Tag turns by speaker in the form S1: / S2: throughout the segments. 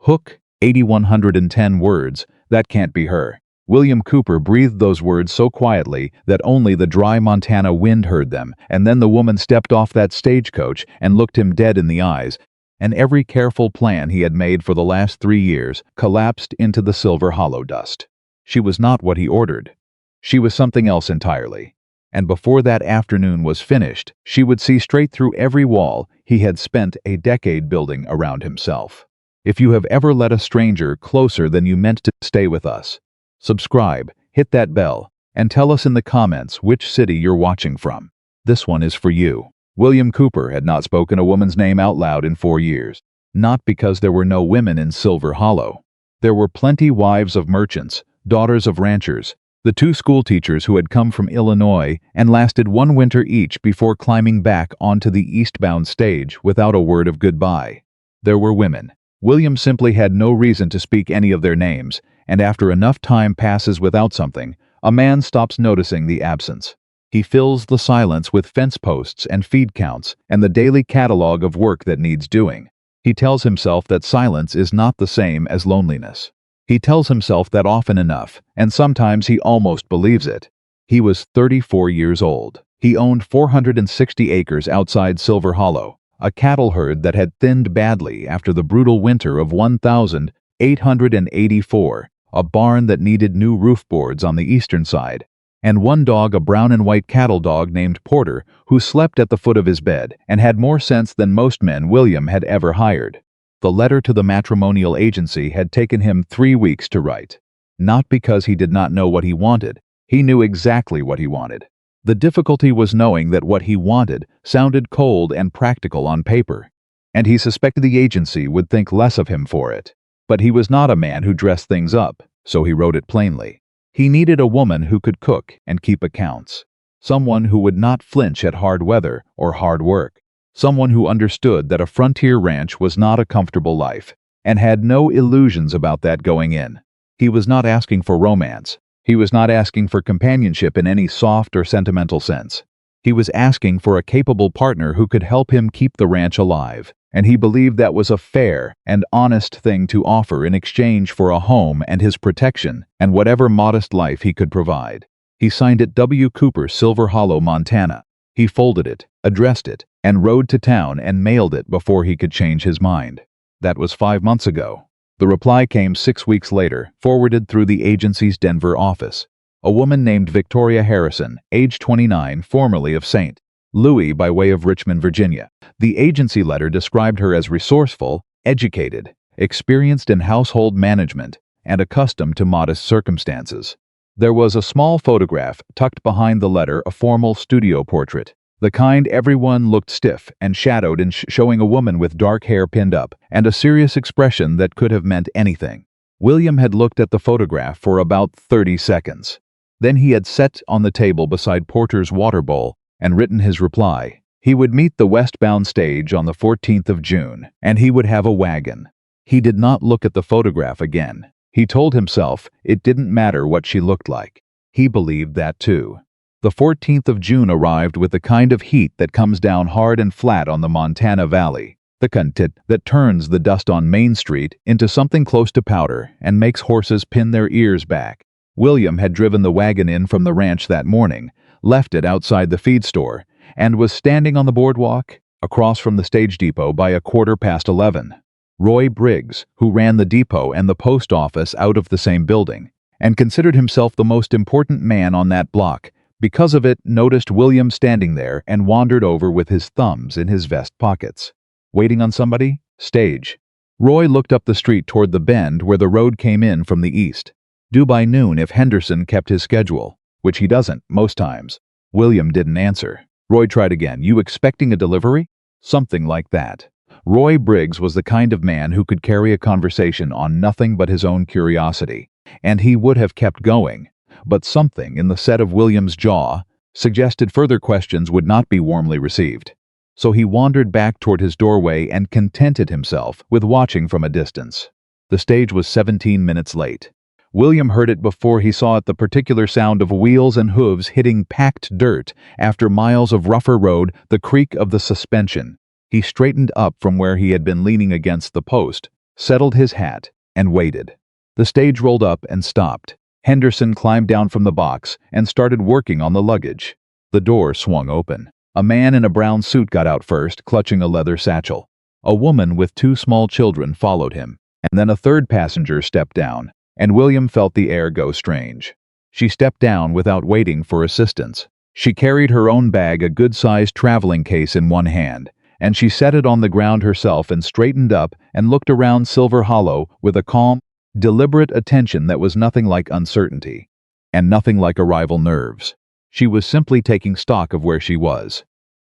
S1: Hook, 8,110 words, that can't be her. William Cooper breathed those words so quietly that only the dry Montana wind heard them, and then the woman stepped off that stagecoach and looked him dead in the eyes, and every careful plan he had made for the last 3 years collapsed into the Silver Hollow dust. She was not what he ordered. She was something else entirely. And before that afternoon was finished, she would see straight through every wall he had spent a decade building around himself. If you have ever let a stranger closer than you meant to stay with us, subscribe, hit that bell, and tell us in the comments which city you're watching from. This one is for you. William Cooper had not spoken a woman's name out loud in 4 years. Not because there were no women in Silver Hollow. There were plenty wives of merchants, daughters of ranchers, the 2 schoolteachers who had come from Illinois and lasted 1 winter each before climbing back onto the eastbound stage without a word of goodbye. There were women. William simply had no reason to speak any of their names, and after enough time passes without something, a man stops noticing the absence. He fills the silence with fence posts and feed counts and the daily catalog of work that needs doing. He tells himself that silence is not the same as loneliness. He tells himself that often enough, and sometimes he almost believes it. He was 34 years old. He owned 460 acres outside Silver Hollow, a cattle herd that had thinned badly after the brutal winter of 1884, a barn that needed new roof boards on the eastern side, and 1 dog, a brown and white cattle dog named Porter, who slept at the foot of his bed and had more sense than most men William had ever hired. The letter to the matrimonial agency had taken him 3 weeks to write. Not because he did not know what he wanted. He knew exactly what he wanted. The difficulty was knowing that what he wanted sounded cold and practical on paper, and he suspected the agency would think less of him for it. But he was not a man who dressed things up, so he wrote it plainly. He needed a woman who could cook and keep accounts. Someone who would not flinch at hard weather or hard work. Someone who understood that a frontier ranch was not a comfortable life, and had no illusions about that going in. He was not asking for romance. He was not asking for companionship in any soft or sentimental sense. He was asking for a capable partner who could help him keep the ranch alive, and he believed that was a fair and honest thing to offer in exchange for a home and his protection and whatever modest life he could provide. He signed it W. Cooper, Silver Hollow, Montana. He folded it, addressed it, and rode to town and mailed it before he could change his mind. That was 5 months ago. The reply came 6 weeks later, forwarded through the agency's Denver office. A woman named Victoria Harrison, age 29, formerly of St. Louis by way of Richmond, Virginia. The agency letter described her as resourceful, educated, experienced in household management, and accustomed to modest circumstances. There was a small photograph tucked behind the letter, a formal studio portrait, the kind everyone looked stiff and shadowed in showing a woman with dark hair pinned up and a serious expression that could have meant anything. William had looked at the photograph for about 30 seconds. Then he had sat on the table beside Porter's water bowl and written his reply. He would meet the westbound stage on the 14th of June, and he would have a wagon. He did not look at the photograph again. He told himself it didn't matter what she looked like. He believed that too. The 14th of June arrived with the kind of heat that comes down hard and flat on the Montana Valley, the contit that turns the dust on Main Street into something close to powder and makes horses pin their ears back. William had driven the wagon in from the ranch that morning, left it outside the feed store, and was standing on the boardwalk across from the stage depot by 11:15. Roy Briggs, who ran the depot and the post office out of the same building, and considered himself the most important man on that block, because of it, noticed William standing there and wandered over with his thumbs in his vest pockets. Waiting on somebody? Stage. Roy looked up the street toward the bend where the road came in from the east. Due by noon if Henderson kept his schedule, which he doesn't most times. William didn't answer. Roy tried again. You expecting a delivery? Something like that. Roy Briggs was the kind of man who could carry a conversation on nothing but his own curiosity, and he would have kept going, but something in the set of William's jaw suggested further questions would not be warmly received. So he wandered back toward his doorway and contented himself with watching from a distance. The stage was 17 minutes late. William heard it before he saw it, the particular sound of wheels and hooves hitting packed dirt after miles of rougher road, the creak of the suspension. He straightened up from where he had been leaning against the post, settled his hat, and waited. The stage rolled up and stopped. Henderson climbed down from the box and started working on the luggage. The door swung open. A man in a brown suit got out first, clutching a leather satchel. A woman with 2 small children followed him, and then a third passenger stepped down, and William felt the air go strange. She stepped down without waiting for assistance. She carried her own bag, a good-sized traveling case, in one hand, and she set it on the ground herself and straightened up and looked around Silver Hollow with a calm, deliberate attention that was nothing like uncertainty, and nothing like arrival nerves. She was simply taking stock of where she was.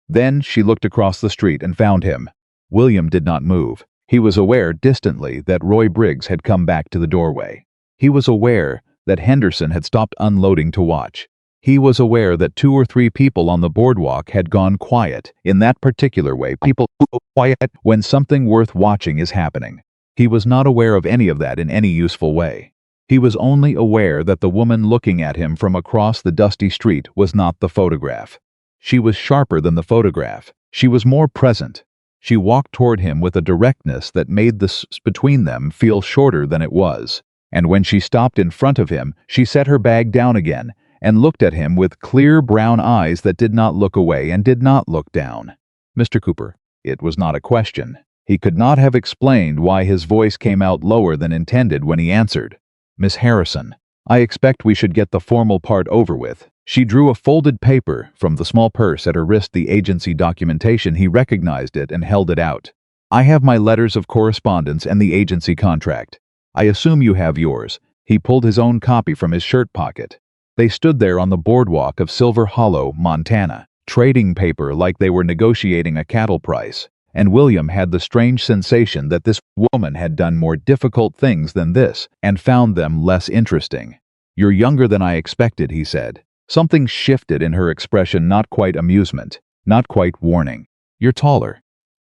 S1: Then she looked across the street and found him. William did not move. He was aware distantly that Roy Briggs had come back to the doorway. He was aware that Henderson had stopped unloading to watch. He was aware that 2 or 3 people on the boardwalk had gone quiet. In that particular way, people go quiet when something worth watching is happening. He was not aware of any of that in any useful way. He was only aware that the woman looking at him from across the dusty street was not the photograph. She was sharper than the photograph. She was more present. She walked toward him with a directness that made the space between them feel shorter than it was. And when she stopped in front of him, she set her bag down again and looked at him with clear brown eyes that did not look away and did not look down. "Mr. Cooper." It was not a question. He could not have explained why his voice came out lower than intended when he answered. "Miss Harrison, I expect we should get the formal part over with." She drew a folded paper from the small purse at her wrist, the agency documentation. He recognized it and held it out. "I have my letters of correspondence and the agency contract. I assume you have yours." He pulled his own copy from his shirt pocket. They stood there on the boardwalk of Silver Hollow, Montana, trading paper like they were negotiating a cattle price. And William had the strange sensation that this woman had done more difficult things than this and found them less interesting. "You're younger than I expected," he said. Something shifted in her expression, not quite amusement, not quite warning. "You're taller."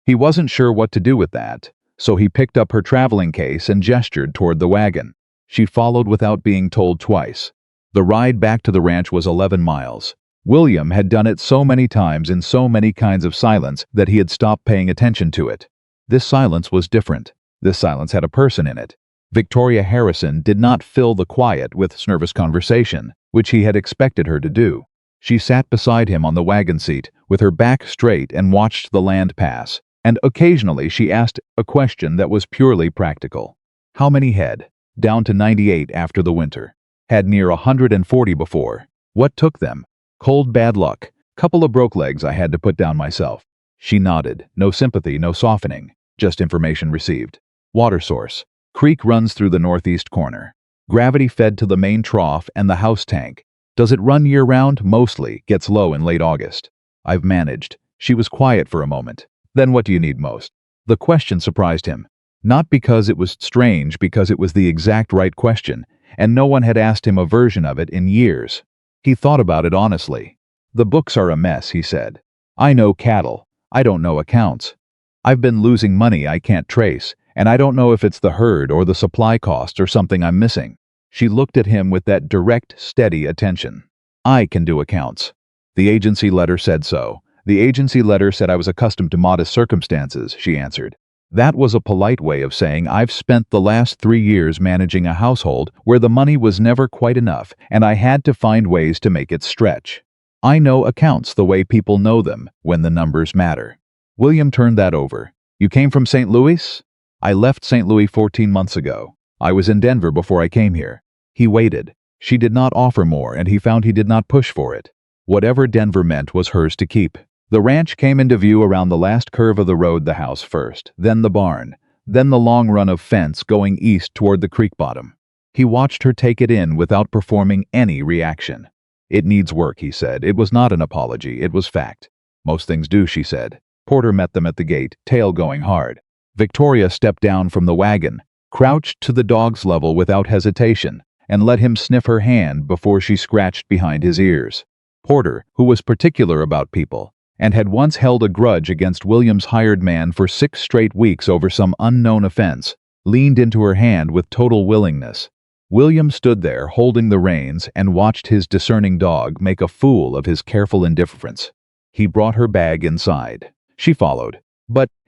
S1: He wasn't sure what to do with that, so he picked up her traveling case and gestured toward the wagon. She followed without being told twice. The ride back to the ranch was 11 miles. William had done it so many times in so many kinds of silence that he had stopped paying attention to it. This silence was different. This silence had a person in it. Victoria Harrison did not fill the quiet with nervous conversation, which he had expected her to do. She sat beside him on the wagon seat, with her back straight, and watched the land pass, and occasionally she asked a question that was purely practical. How many head? Down to 98 after the winter. Had near 140 before. What took them? Cold bad luck. Couple of broke legs I had to put down myself. She nodded. No sympathy, no softening. Just information received. Water source. Creek runs through the northeast corner. Gravity fed to the main trough and the house tank. Does it run year-round? Mostly. Gets low in late August. I've managed. She was quiet for a moment. Then what do you need most? The question surprised him. Not because it was strange, because it was the exact right question, and no one had asked him a version of it in years. He thought about it honestly. "The books are a mess," he said. "I know cattle. I don't know accounts. I've been losing money I can't trace, and I don't know if it's the herd or the supply costs or something I'm missing." She looked at him with that direct, steady attention. "I can do accounts. The agency letter said so. The agency letter said I was accustomed to modest circumstances," she answered. That was a polite way of saying I've spent the last 3 years managing a household where the money was never quite enough, and I had to find ways to make it stretch. I know accounts the way people know them, when the numbers matter. William turned that over. "You came from St. Louis?" "I left St. Louis 14 months ago. I was in Denver before I came here." He waited. She did not offer more, and he found he did not push for it. Whatever Denver meant was hers to keep. The ranch came into view around the last curve of the road, the house first, then the barn, then the long run of fence going east toward the creek bottom. He watched her take it in without performing any reaction. "It needs work," he said. It was not an apology, it was fact. "Most things do," she said. Porter met them at the gate, tail going hard. Victoria stepped down from the wagon, crouched to the dog's level without hesitation, and let him sniff her hand before she scratched behind his ears. Porter, who was particular about people, and had once held a grudge against William's hired man for 6 straight weeks over some unknown offense, leaned into her hand with total willingness. William stood there holding the reins and watched his discerning dog make a fool of his careful indifference. He brought her bag inside. She followed,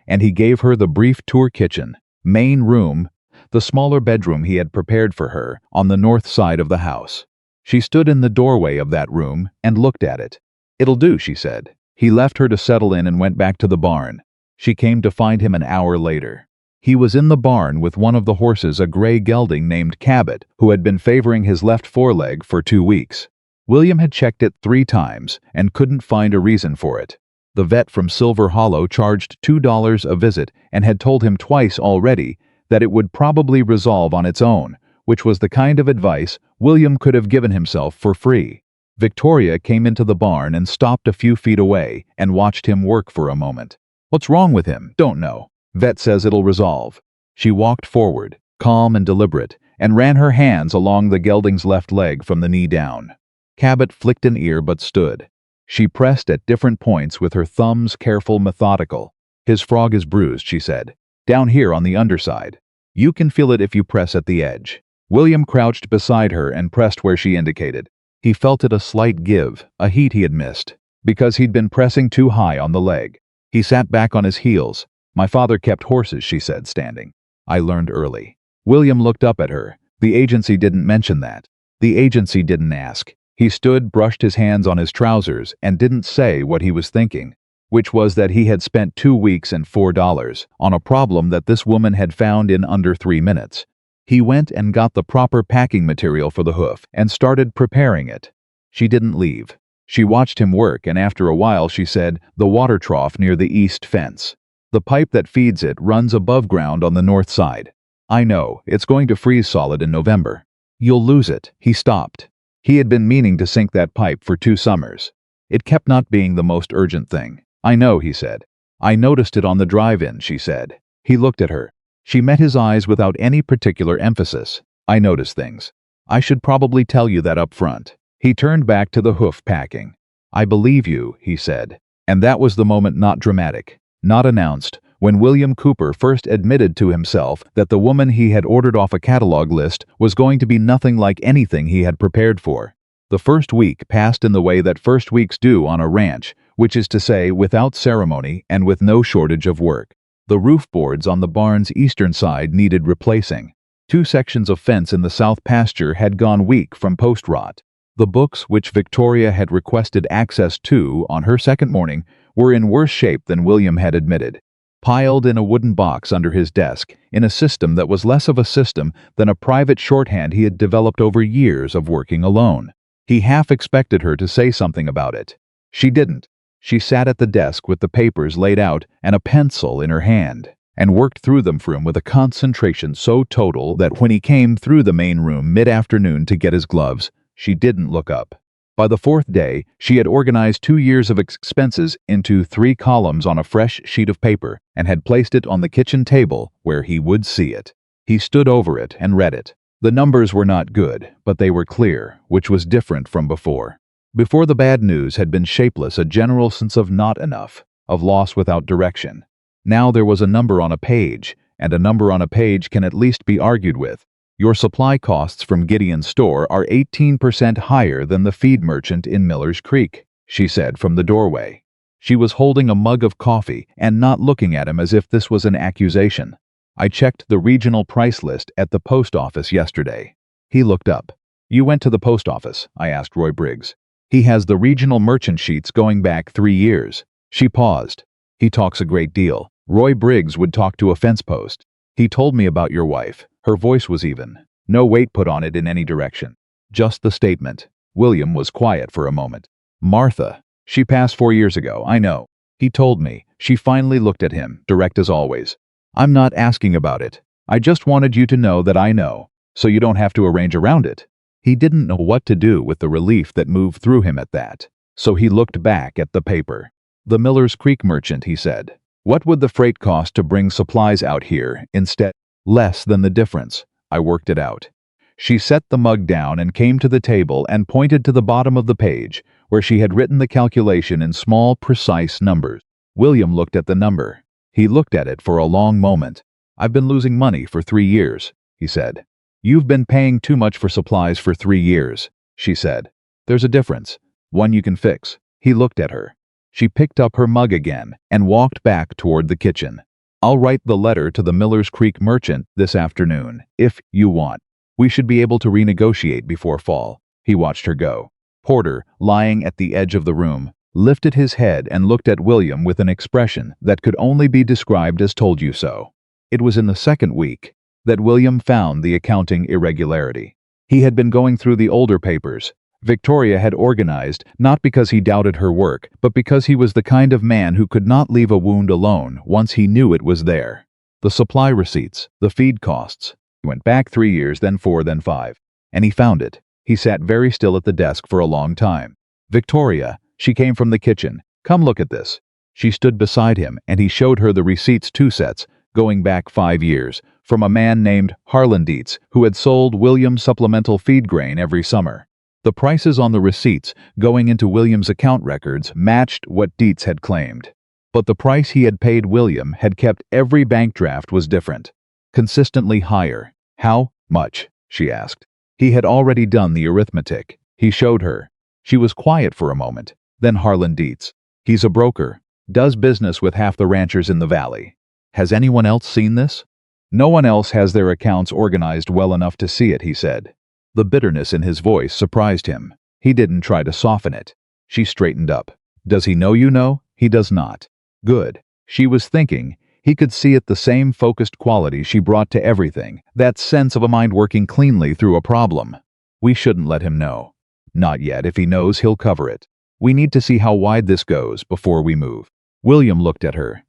S1: and he gave her the brief tour kitchen, Main room, the smaller bedroom he had prepared for her, on the north side of the house. She stood in the doorway of that room and looked at it. "It'll do," she said. He left her to settle in and went back to the barn. She came to find him an hour later. He was in the barn with one of the horses, a gray gelding named Cabot, who had been favoring his left foreleg for 2 weeks. William had checked it 3 times and couldn't find a reason for it. The vet from Silver Hollow charged $2 a visit and had told him twice already that it would probably resolve on its own, which was the kind of advice William could have given himself for free. Victoria came into the barn and stopped a few feet away and watched him work for a moment. "What's wrong with him?" "Don't know. Vet says it'll resolve." She walked forward, calm and deliberate, and ran her hands along the gelding's left leg from the knee down. Cabot flicked an ear but stood. She pressed at different points with her thumbs, careful, methodical. "His frog is bruised," she said. "Down here on the underside. You can feel it if you press at the edge." William crouched beside her and pressed where she indicated. He felt it a slight give, a heat he had missed, because he'd been pressing too high on the leg. He sat back on his heels. "My father kept horses," she said, standing. "I learned early." William looked up at her. The agency didn't mention that. The agency didn't ask. He stood, brushed his hands on his trousers, and didn't say what he was thinking, which was that he had spent 2 weeks and $4 on a problem that this woman had found in under 3 minutes. He went and got the proper packing material for the hoof and started preparing it. She didn't leave. She watched him work, and after a while she said, "The water trough near the east fence. The pipe that feeds it runs above ground on the north side. I know, it's going to freeze solid in November. You'll lose it." He stopped. He had been meaning to sink that pipe for 2 summers. It kept not being the most urgent thing. "I know," he said. "I noticed it on the drive-in," she said. He looked at her. She met his eyes without any particular emphasis. "I notice things. I should probably tell you that up front." He turned back to the hoof packing. "I believe you," he said. And that was the moment, not dramatic, not announced, when William Cooper first admitted to himself that the woman he had ordered off a catalog list was going to be nothing like anything he had prepared for. The first week passed in the way that first weeks do on a ranch, which is to say, without ceremony and with no shortage of work. The roof boards on the barn's eastern side needed replacing. 2 sections of fence in the south pasture had gone weak from post rot. The books which Victoria had requested access to on her second morning were in worse shape than William had admitted, piled in a wooden box under his desk, in a system that was less of a system than a private shorthand he had developed over years of working alone. He half expected her to say something about it. She didn't. She sat at the desk with the papers laid out and a pencil in her hand, and worked through them for him with a concentration so total that when he came through the main room mid-afternoon to get his gloves, she didn't look up. By the 4th day, she had organized 2 years of expenses into 3 columns on a fresh sheet of paper and had placed it on the kitchen table where he would see it. He stood over it and read it. The numbers were not good, but they were clear, which was different from before. Before, the bad news had been shapeless, a general sense of not enough, of loss without direction. Now there was a number on a page, and a number on a page can at least be argued with. "Your supply costs from Gideon's store are 18% higher than the feed merchant in Miller's Creek," she said from the doorway. She was holding a mug of coffee and not looking at him as if this was an accusation. "I checked the regional price list at the post office yesterday." He looked up. "You went to the post office?" I asked Roy Briggs. "He has the regional merchant sheets going back 3 years. She paused. "He talks a great deal. Roy Briggs would talk to a fence post. He told me about your wife." Her voice was even. No weight put on it in any direction. Just the statement. William was quiet for a moment. "Martha. She passed 4 years ago, I know. He told me." She finally looked at him, direct as always. "I'm not asking about it. I just wanted you to know that I know, so you don't have to arrange around it." He didn't know what to do with the relief that moved through him at that, so he looked back at the paper. "The Miller's Creek merchant," he said. "What would the freight cost to bring supplies out here instead?" "Less than the difference. I worked it out." She set the mug down and came to the table and pointed to the bottom of the page, where she had written the calculation in small, precise numbers. William looked at the number. He looked at it for a long moment. "I've been losing money for 3 years," he said. "You've been paying too much for supplies for 3 years," she said. "There's a difference. One you can fix." He looked at her. She picked up her mug again and walked back toward the kitchen. I'll write the letter to the Miller's Creek merchant this afternoon, if you want. We should be able to renegotiate before fall." He watched her go. Porter, lying at the edge of the room, lifted his head and looked at William with an expression that could only be described as "told you so." It was in the second week that William found the accounting irregularity. He had been going through the older papers Victoria had organized, not because he doubted her work, but because he was the kind of man who could not leave a wound alone once he knew it was there. The supply receipts, the feed costs. He went back 3 years, then 4, then 5. And he found it. He sat very still at the desk for a long time. "Victoria," she came from the kitchen. "Come look at this." She stood beside him, and he showed her the receipts, 2 sets, going back 5 years, from a man named Harlan Dietz, who had sold William supplemental feed grain every summer. The prices on the receipts going into William's account records matched what Dietz had claimed. But the price he had paid William had kept every bank draft was different, consistently higher. "How much?" she asked. He had already done the arithmetic. He showed her. She was quiet for a moment. Then Harlan Dietz. "He's a broker. Does business with half the ranchers in the valley. Has anyone else seen this?" "No one else has their accounts organized well enough to see it," he said. The bitterness in his voice surprised him. He didn't try to soften it. She straightened up. "Does he know you know?" "He does not." "Good." She was thinking. He could see it, the same focused quality she brought to everything, that sense of a mind working cleanly through a problem. "We shouldn't let him know." "Not yet. If he knows, he'll cover it. We need to see how wide this goes before we move." William looked at her.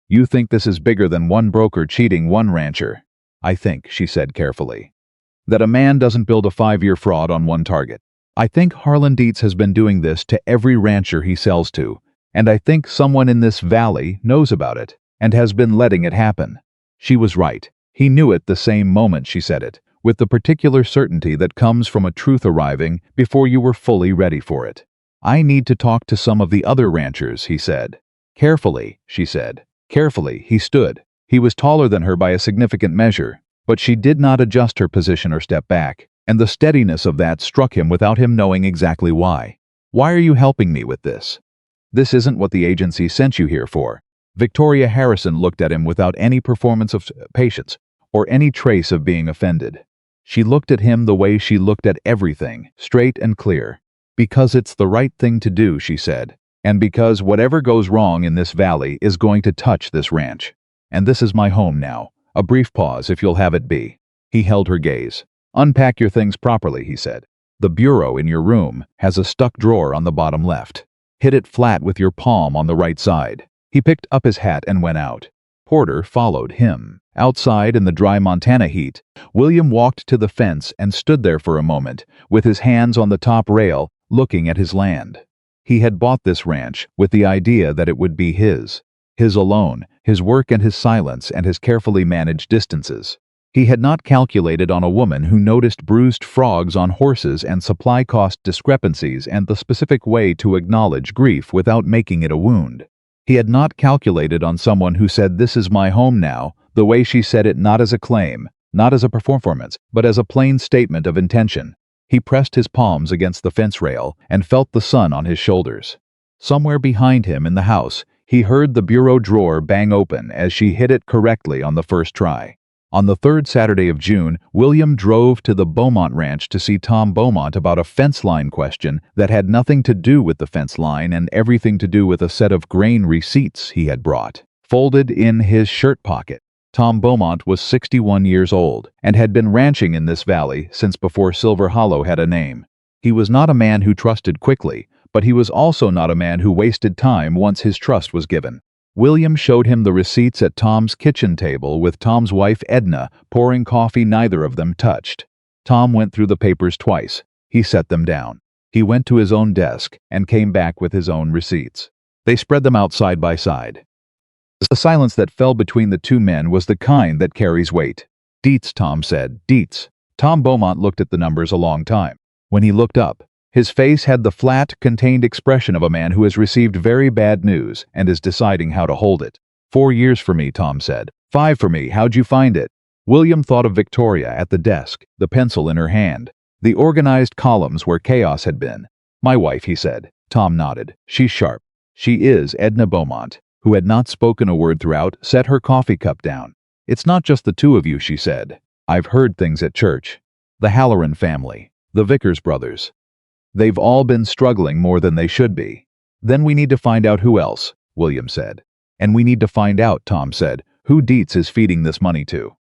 S1: "You think this is bigger than one broker cheating one rancher?" "I think," she said carefully, "that a man doesn't build a 5-year fraud on one target. I think Harlan Dietz has been doing this to every rancher he sells to, and I think someone in this valley knows about it and has been letting it happen." She was right. He knew it the same moment she said it, with the particular certainty that comes from a truth arriving before you were fully ready for it. "I need to talk to some of the other ranchers," he said. "Carefully," she said. Carefully, he stood. He was taller than her by a significant measure, but she did not adjust her position or step back, and the steadiness of that struck him without him knowing exactly why. "Why are you helping me with this? This isn't what the agency sent you here for." Victoria Harrison looked at him without any performance of patience or any trace of being offended. She looked at him the way she looked at everything, straight and clear. "Because it's the right thing to do," she said, "and because whatever goes wrong in this valley is going to touch this ranch. And this is my home now. A brief pause, if you'll have it be." He held her gaze. "Unpack your things properly," he said. "The bureau in your room has a stuck drawer on the bottom left. Hit it flat with your palm on the right side." He picked up his hat and went out. Porter followed him. Outside in the dry Montana heat, William walked to the fence and stood there for a moment, with his hands on the top rail, looking at his land. He had bought this ranch with the idea that it would be his. His alone, his work and his silence and his carefully managed distances. He had not calculated on a woman who noticed bruised frogs on horses and supply cost discrepancies and the specific way to acknowledge grief without making it a wound. He had not calculated on someone who said, "This is my home now," the way she said it, not as a claim, not as a performance, but as a plain statement of intention. He pressed his palms against the fence rail and felt the sun on his shoulders. Somewhere behind him in the house, he heard the bureau drawer bang open as she hit it correctly on the first try. On the 3rd Saturday of June, William drove to the Beaumont Ranch to see Tom Beaumont about a fence line question that had nothing to do with the fence line and everything to do with a set of grain receipts he had brought, folded in his shirt pocket. Tom Beaumont was 61 years old and had been ranching in this valley since before Silver Hollow had a name. He was not a man who trusted quickly, but he was also not a man who wasted time once his trust was given. William showed him the receipts at Tom's kitchen table with Tom's wife Edna pouring coffee neither of them touched. Tom went through the papers twice. He set them down. He went to his own desk and came back with his own receipts. They spread them out side by side. The silence that fell between the two men was the kind that carries weight. "Dietz," Tom said. "Dietz." Tom Beaumont looked at the numbers a long time. When he looked up, his face had the flat, contained expression of a man who has received very bad news and is deciding how to hold it. 4 years for me," Tom said. 5 for me. How'd you find it?" William thought of Victoria at the desk, the pencil in her hand, the organized columns where chaos had been. "My wife," he said. Tom nodded. "She's sharp. She is Edna Beaumont. who had not spoken a word throughout, set her coffee cup down. "It's not just the two of you," she said. "I've heard things at church. The Halloran family, the Vickers brothers. They've all been struggling more than they should be." "Then we need to find out who else," William said. "And we need to find out," Tom said, "who Dietz is feeding this money to.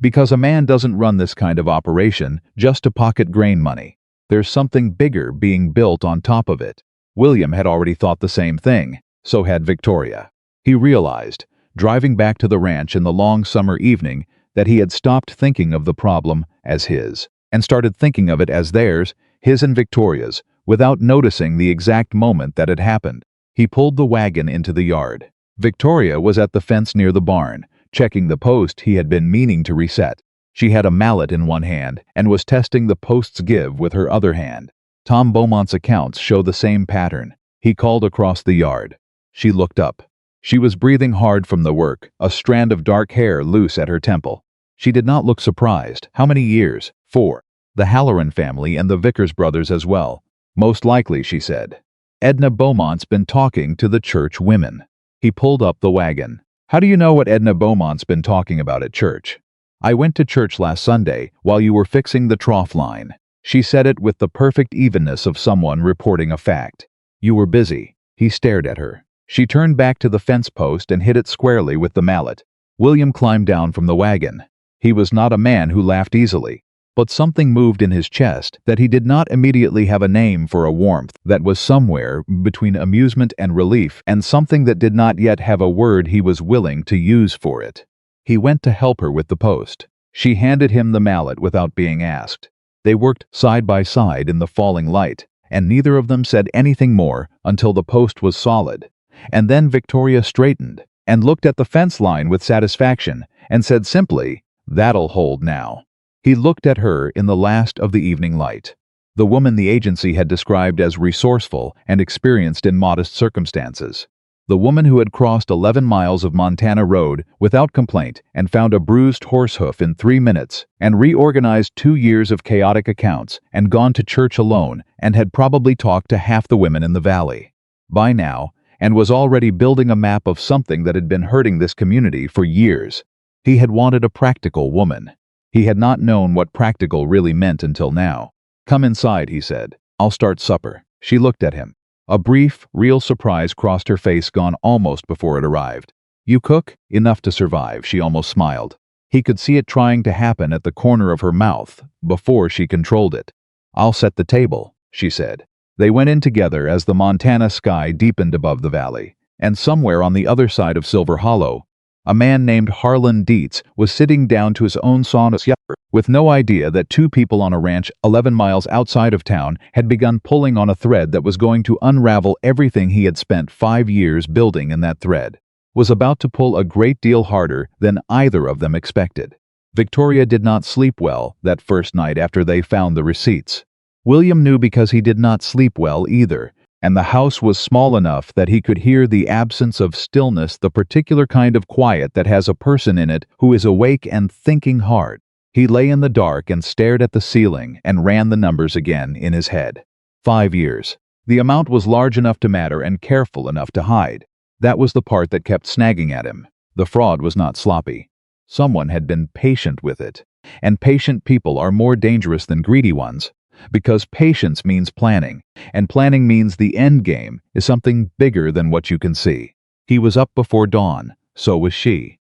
S1: Because a man doesn't run this kind of operation just to pocket grain money. There's something bigger being built on top of it." William had already thought the same thing. So had Victoria. He realized, driving back to the ranch in the long summer evening, that he had stopped thinking of the problem as his, and started thinking of it as theirs, his and Victoria's, without noticing the exact moment that had happened. He pulled the wagon into the yard. Victoria was at the fence near the barn, checking the post he had been meaning to reset. She had a mallet in one hand and was testing the post's give with her other hand. Tom Beaumont's accounts show the same pattern. He called across the yard. She looked up. She was breathing hard from the work, a strand of dark hair loose at her temple. She did not look surprised. "How many years?" "4. The Halloran family and the Vickers brothers as well." "Most likely," she said. "Edna Beaumont's been talking to the church women." He pulled up the wagon. "How do you know what Edna Beaumont's been talking about at church?" "I went to church last Sunday while you were fixing the trough line." She said it with the perfect evenness of someone reporting a fact. "You were busy." He stared at her. She turned back to the fence post and hit it squarely with the mallet. William climbed down from the wagon. He was not a man who laughed easily, but something moved in his chest that he did not immediately have a name for, a warmth that was somewhere between amusement and relief, and something that did not yet have a word he was willing to use for it. He went to help her with the post. She handed him the mallet without being asked. They worked side by side in the falling light, and neither of them said anything more until the post was solid. And then Victoria straightened and looked at the fence line with satisfaction and said simply, "That'll hold now." He looked at her in the last of the evening light. The woman the agency had described as resourceful and experienced in modest circumstances. The woman who had crossed 11 miles of Montana road without complaint and found a bruised horsehoof in 3 minutes, and reorganized 2 years of chaotic accounts, and gone to church alone, and had probably talked to half the women in the valley by now, and was already building a map of something that had been hurting this community for years. He had wanted a practical woman. He had not known what practical really meant until now. "Come inside," he said. "I'll start supper." She looked at him. A brief, real surprise crossed her face, gone almost before it arrived. "You cook?" "Enough to survive," she almost smiled. He could see it trying to happen at the corner of her mouth, before she controlled it. "I'll set the table," she said. They went in together as the Montana sky deepened above the valley, and somewhere on the other side of Silver Hollow, a man named Harlan Dietz was sitting down to his own sauna with no idea that 2 people on a ranch 11 miles outside of town had begun pulling on a thread that was going to unravel everything he had spent 5 years building, and that thread was about to pull a great deal harder than either of them expected. Victoria did not sleep well that first night after they found the receipts. William knew because he did not sleep well either, and the house was small enough that he could hear the absence of stillness, the particular kind of quiet that has a person in it who is awake and thinking hard. He lay in the dark and stared at the ceiling and ran the numbers again in his head. 5 years. The amount was large enough to matter and careful enough to hide. That was the part that kept snagging at him. The fraud was not sloppy. Someone had been patient with it. And patient people are more dangerous than greedy ones. Because patience means planning, and planning means the end game is something bigger than what you can see. He was up before dawn, so was she.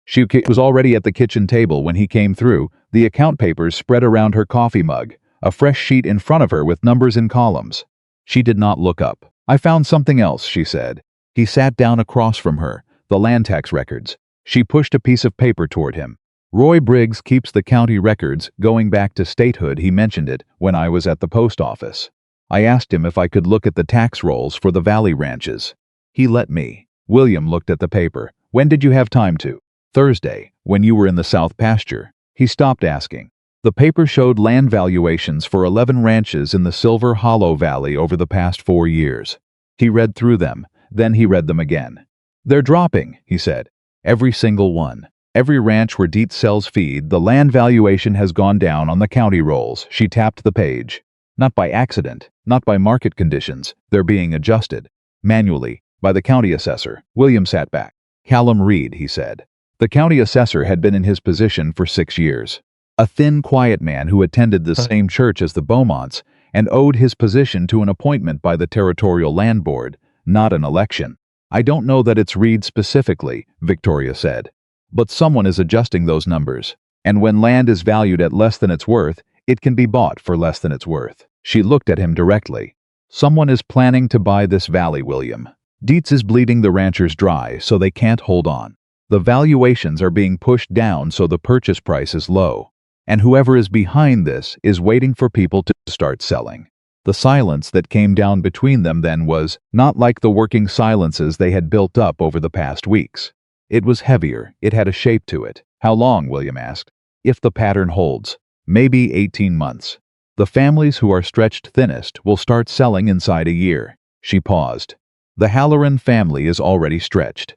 S1: She was already at the kitchen table when he came through, the account papers spread around her coffee mug, a fresh sheet in front of her with numbers in columns. She did not look up. "I found something else," she said. He sat down across from her, the land tax records. She pushed a piece of paper toward him. "Roy Briggs keeps the county records going back to statehood. He mentioned it when I was at the post office. I asked him if I could look at the tax rolls for the valley ranches. He let me." William looked at the paper. "When did you have time to?" "Thursday, when you were in the south pasture." He stopped asking. The paper showed land valuations for 11 ranches in the Silver Hollow Valley over the past 4 years. He read through them, then he read them again. "They're dropping," he said. "Every single one. Every ranch where Dietz sells feed, the land valuation has gone down on the county rolls." She tapped the page. "Not by accident, not by market conditions. They're being adjusted. Manually, By the county assessor. William sat back. Callum Reed, he said. The county assessor had been in his position for 6 years. A thin, quiet man who attended the same church as the Beaumonts and owed his position to an appointment by the Territorial Land Board, not an election. I don't know that it's Reed specifically, Victoria said. But someone is adjusting those numbers. And when land is valued at less than its worth, it can be bought for less than its worth. She looked at him directly. Someone is planning to buy this valley, William. Dietz is bleeding the ranchers dry, so they can't hold on. The valuations are being pushed down so the purchase price is low. And whoever is behind this is waiting for people to start selling. The silence that came down between them then was not like the working silences they had built up over the past weeks. It was heavier, it had a shape to it. How long, William asked. If the pattern holds, maybe 18 months. The families who are stretched thinnest will start selling inside a year. She paused. The Halloran family is already stretched.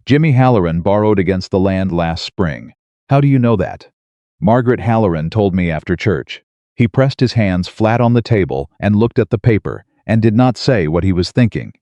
S1: Jimmy Halloran borrowed against the land last spring. How do you know that? Margaret Halloran told me after church. He pressed his hands flat on the table and looked at the paper and did not say what he was thinking,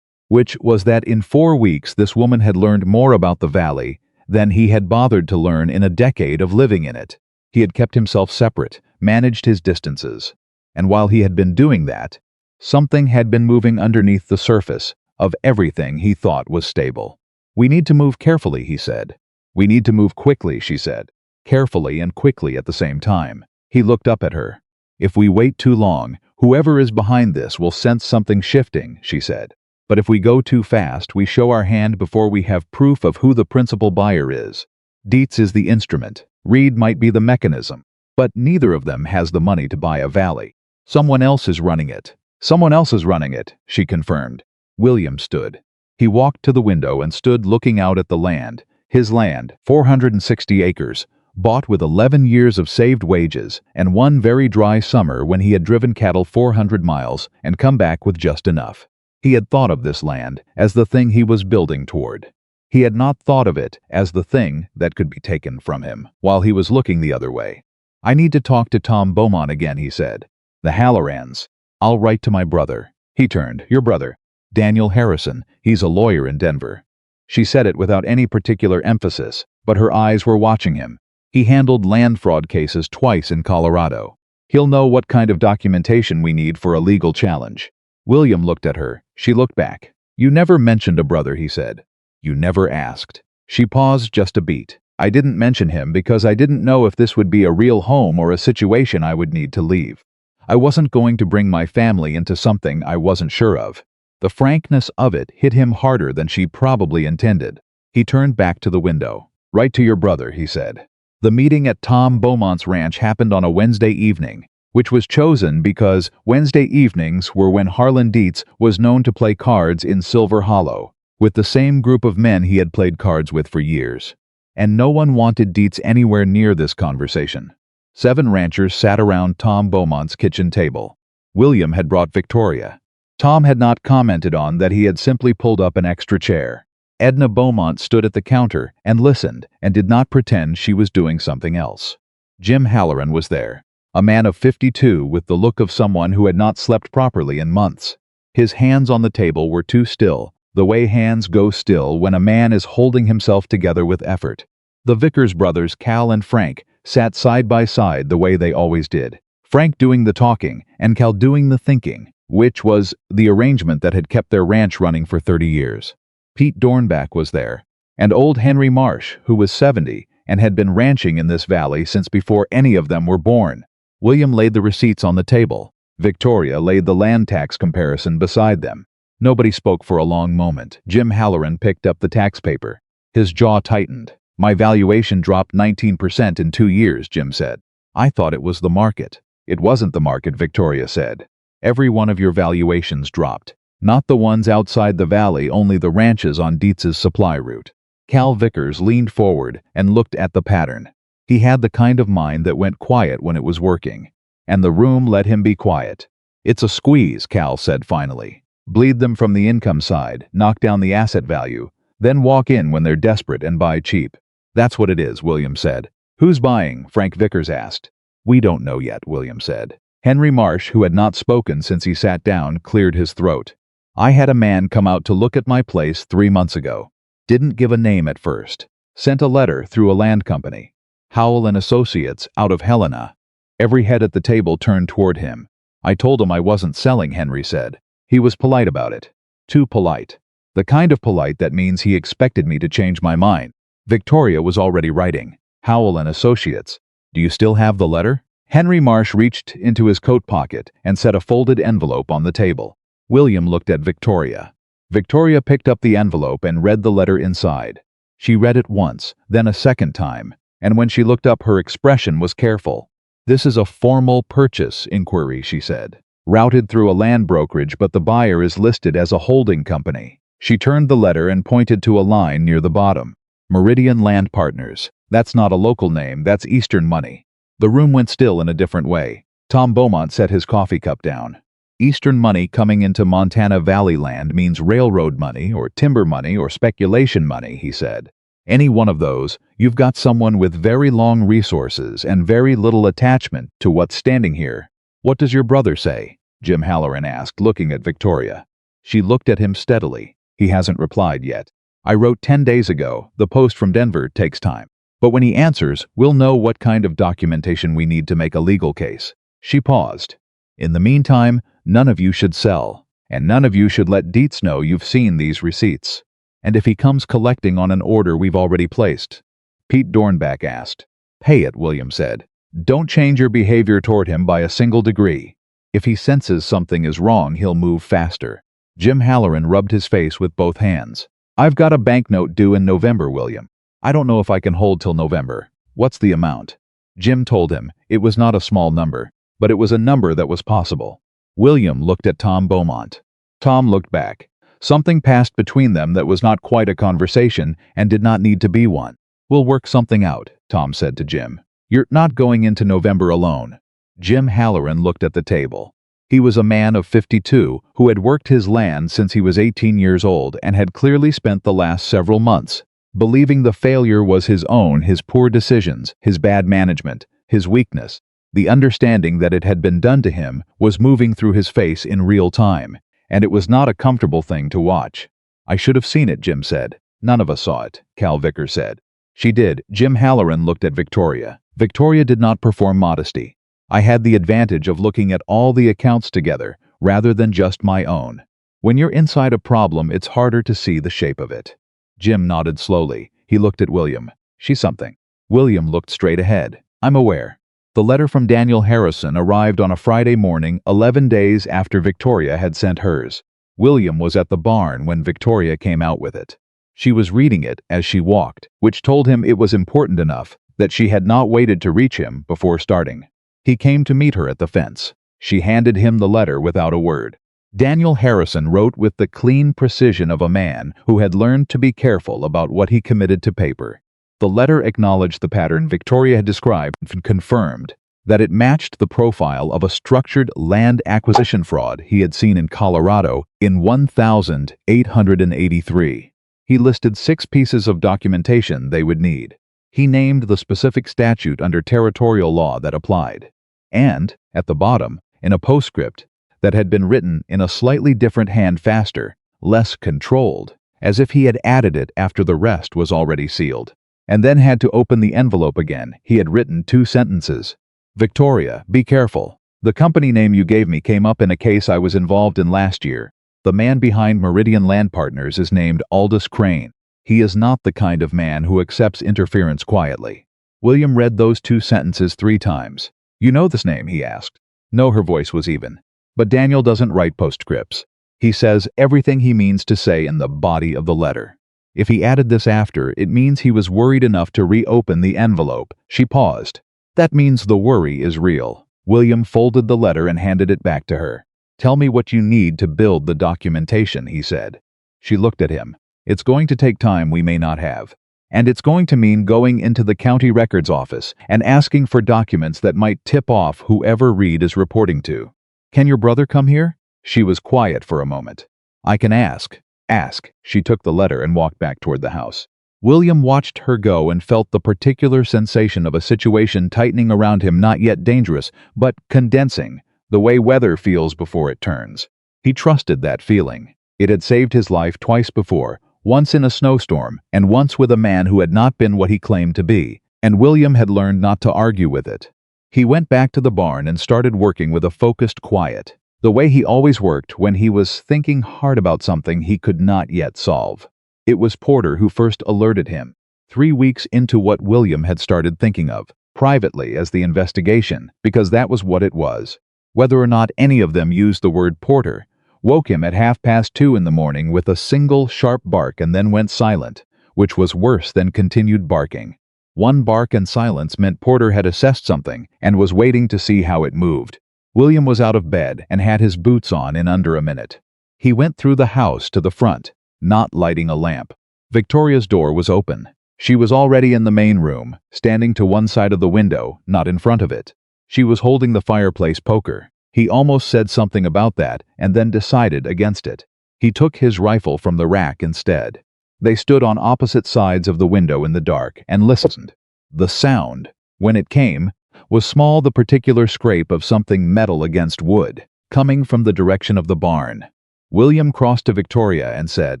S1: which was that in 4 weeks this woman had learned more about the valley than he had bothered to learn in a decade of living in it. He had kept himself separate, managed his distances, and while he had been doing that, something had been moving underneath the surface of everything he thought was stable. We need to move carefully, he said. We need to move quickly, she said. Carefully and quickly at the same time. He looked up at her. If we wait too long, whoever is behind this will sense something shifting, she said. But if we go too fast, we show our hand before we have proof of who the principal buyer is. Dietz is the instrument. Reed might be the mechanism. But neither of them has the money to buy a valley. Someone else is running it. Someone else is running it, she confirmed. William stood. He walked to the window and stood looking out at the land. His land, 460 acres, bought with 11 years of saved wages and one very dry summer when he had driven cattle 400 miles and come back with just enough. He had thought of this land as the thing he was building toward. He had not thought of it as the thing that could be taken from him while he was looking the other way. I need to talk to Tom Beaumont again, he said. The Hallorans. I'll write to my brother. He turned. Your brother? Daniel Harrison. He's a lawyer in Denver. She said it without any particular emphasis, but her eyes were watching him. He handled land fraud cases twice in Colorado. He'll know what kind of documentation we need for a legal challenge. William looked at her. She looked back. You never mentioned a brother, he said. You never asked. She paused just a beat. I didn't mention him because I didn't know if this would be a real home or a situation I would need to leave. I wasn't going to bring my family into something I wasn't sure of. The frankness of it hit him harder than she probably intended. He turned back to the window. Write to your brother, he said. The meeting at Tom Beaumont's ranch happened on a Wednesday evening, which was chosen because Wednesday evenings were when Harlan Dietz was known to play cards in Silver Hollow, with the same group of men he had played cards with for years. And no one wanted Dietz anywhere near this conversation. 7 ranchers sat around Tom Beaumont's kitchen table. William had brought Victoria. Tom had not commented on that he had simply pulled up an extra chair. Edna Beaumont stood at the counter and listened and did not pretend she was doing something else. Jim Halloran was there, a man of 52 with the look of someone who had not slept properly in months. His hands on the table were too still, the way hands go still when a man is holding himself together with effort. The Vickers brothers, Cal and Frank, sat side by side the way they always did, Frank doing the talking and Cal doing the thinking, which was the arrangement that had kept their ranch running for 30 years. Pete Dornbach was there, and old Henry Marsh, who was 70 and had been ranching in this valley since before any of them were born. William laid the receipts on the table. Victoria laid the land tax comparison beside them. Nobody spoke for a long moment. Jim Halloran picked up the tax paper. His jaw tightened. My valuation dropped 19% in 2 years, Jim said. I thought it was the market. It wasn't the market, Victoria said. Every one of your valuations dropped. Not the ones outside the valley, only the ranches on Dietz's supply route. Cal Vickers leaned forward and looked at the pattern. He had the kind of mind that went quiet when it was working, and the room let him be quiet. It's a squeeze, Cal said finally. Bleed them from the income side, knock down the asset value, then walk in when they're desperate and buy cheap. That's what it is, William said. Who's buying? Frank Vickers asked. We don't know yet, William said. Henry Marsh, who had not spoken since he sat down, cleared his throat. I had a man come out to look at my place 3 months ago. Didn't give a name at first. Sent a letter through a land company. Howell and Associates out of Helena. Every head at the table turned toward him. I told him I wasn't selling, Henry said. He was polite about it. Too polite. The kind of polite that means he expected me to change my mind. Victoria was already writing. Howell and Associates. Do you still have the letter? Henry Marsh reached into his coat pocket and set a folded envelope on the table. William looked at Victoria. Victoria picked up the envelope and read the letter inside. She read it once, then a second time, and when she looked up her expression was careful. This is a formal purchase inquiry, she said. Routed through a land brokerage, but the buyer is listed as a holding company. She turned the letter and pointed to a line near the bottom. Meridian Land Partners. That's not a local name, that's Eastern money. The room went still in a different way. Tom Beaumont set his coffee cup down. Eastern money coming into Montana Valley land means railroad money or timber money or speculation money, he said. Any one of those, you've got someone with very long resources and very little attachment to what's standing here. What does your brother say? Jim Halloran asked, looking at Victoria. She looked at him steadily. He hasn't replied yet. I wrote 10 days ago. The post from Denver takes time. But when he answers, we'll know what kind of documentation we need to make a legal case. She paused. In the meantime, none of you should sell, and none of you should let Dietz know you've seen these receipts. And if he comes collecting on an order we've already placed. Pete Dornbach asked. Pay it, William said. Don't change your behavior toward him by a single degree. If he senses something is wrong, he'll move faster. Jim Halloran rubbed his face with both hands. I've got a banknote due in November, William. I don't know if I can hold till November. What's the amount? Jim told him. It was not a small number, but it was a number that was possible. William looked at Tom Beaumont. Tom looked back. Something passed between them that was not quite a conversation and did not need to be one. We'll work something out, Tom said to Jim. You're not going into November alone. Jim Halloran looked at the table. He was a man of 52 who had worked his land since he was 18 years old and had clearly spent the last several months believing the failure was his own, his poor decisions, his bad management, his weakness. The understanding that it had been done to him was moving through his face in real time, and it was not a comfortable thing to watch. I should have seen it, Jim said. None of us saw it, Cal Vickers said. She did. Jim Halloran looked at Victoria. Victoria did not perform modesty. I had the advantage of looking at all the accounts together, rather than just my own. When you're inside a problem, it's harder to see the shape of it. Jim nodded slowly. He looked at William. She's something. William looked straight ahead. I'm aware. The letter from Daniel Harrison arrived on a Friday morning, 11 days after Victoria had sent hers. William was at the barn when Victoria came out with it. She was reading it as she walked, which told him it was important enough that she had not waited to reach him before starting. He came to meet her at the fence. She handed him the letter without a word. Daniel Harrison wrote with the clean precision of a man who had learned to be careful about what he committed to paper. The letter acknowledged the pattern Victoria had described and confirmed that it matched the profile of a structured land acquisition fraud he had seen in Colorado in 1883. He listed 6 pieces of documentation they would need. He named the specific statute under territorial law that applied. And, at the bottom, in a postscript that had been written in a slightly different hand, faster, less controlled, as if he had added it after the rest was already sealed, and then had to open the envelope again, he had written 2 sentences. Victoria, be careful. The company name you gave me came up in a case I was involved in last year. The man behind Meridian Land Partners is named Aldous Crane. He is not the kind of man who accepts interference quietly. William read those 2 sentences 3 times. You know this name, he asked. No, her voice was even. But Daniel doesn't write postscripts. He says everything he means to say in the body of the letter. If he added this after, it means he was worried enough to reopen the envelope. She paused. That means the worry is real. William folded the letter and handed it back to her. Tell me what you need to build the documentation, he said. She looked at him. It's going to take time we may not have. And it's going to mean going into the county records office and asking for documents that might tip off whoever Reed is reporting to. Can your brother come here? She was quiet for a moment. I can ask. Ask. She took the letter and walked back toward the house. William watched her go and felt the particular sensation of a situation tightening around him, not yet dangerous, but condensing, the way weather feels before it turns. He trusted that feeling. It had saved his life twice before, once in a snowstorm, and once with a man who had not been what he claimed to be, and William had learned not to argue with it. He went back to the barn and started working with a focused quiet, the way he always worked when he was thinking hard about something he could not yet solve. It was Porter who first alerted him, 3 weeks into what William had started thinking of, privately as the investigation, because that was what it was. Whether or not any of them used the word Porter, woke him at 2:30 in the morning with a single sharp bark and then went silent, which was worse than continued barking. One bark and silence meant Porter had assessed something and was waiting to see how it moved. William was out of bed and had his boots on in under a minute. He went through the house to the front, not lighting a lamp. Victoria's door was open. She was already in the main room, standing to one side of the window, not in front of it. She was holding the fireplace poker. He almost said something about that and then decided against it. He took his rifle from the rack instead. They stood on opposite sides of the window in the dark and listened. The sound, when it came, was small, the particular scrape of something metal against wood, coming from the direction of the barn. William crossed to Victoria and said,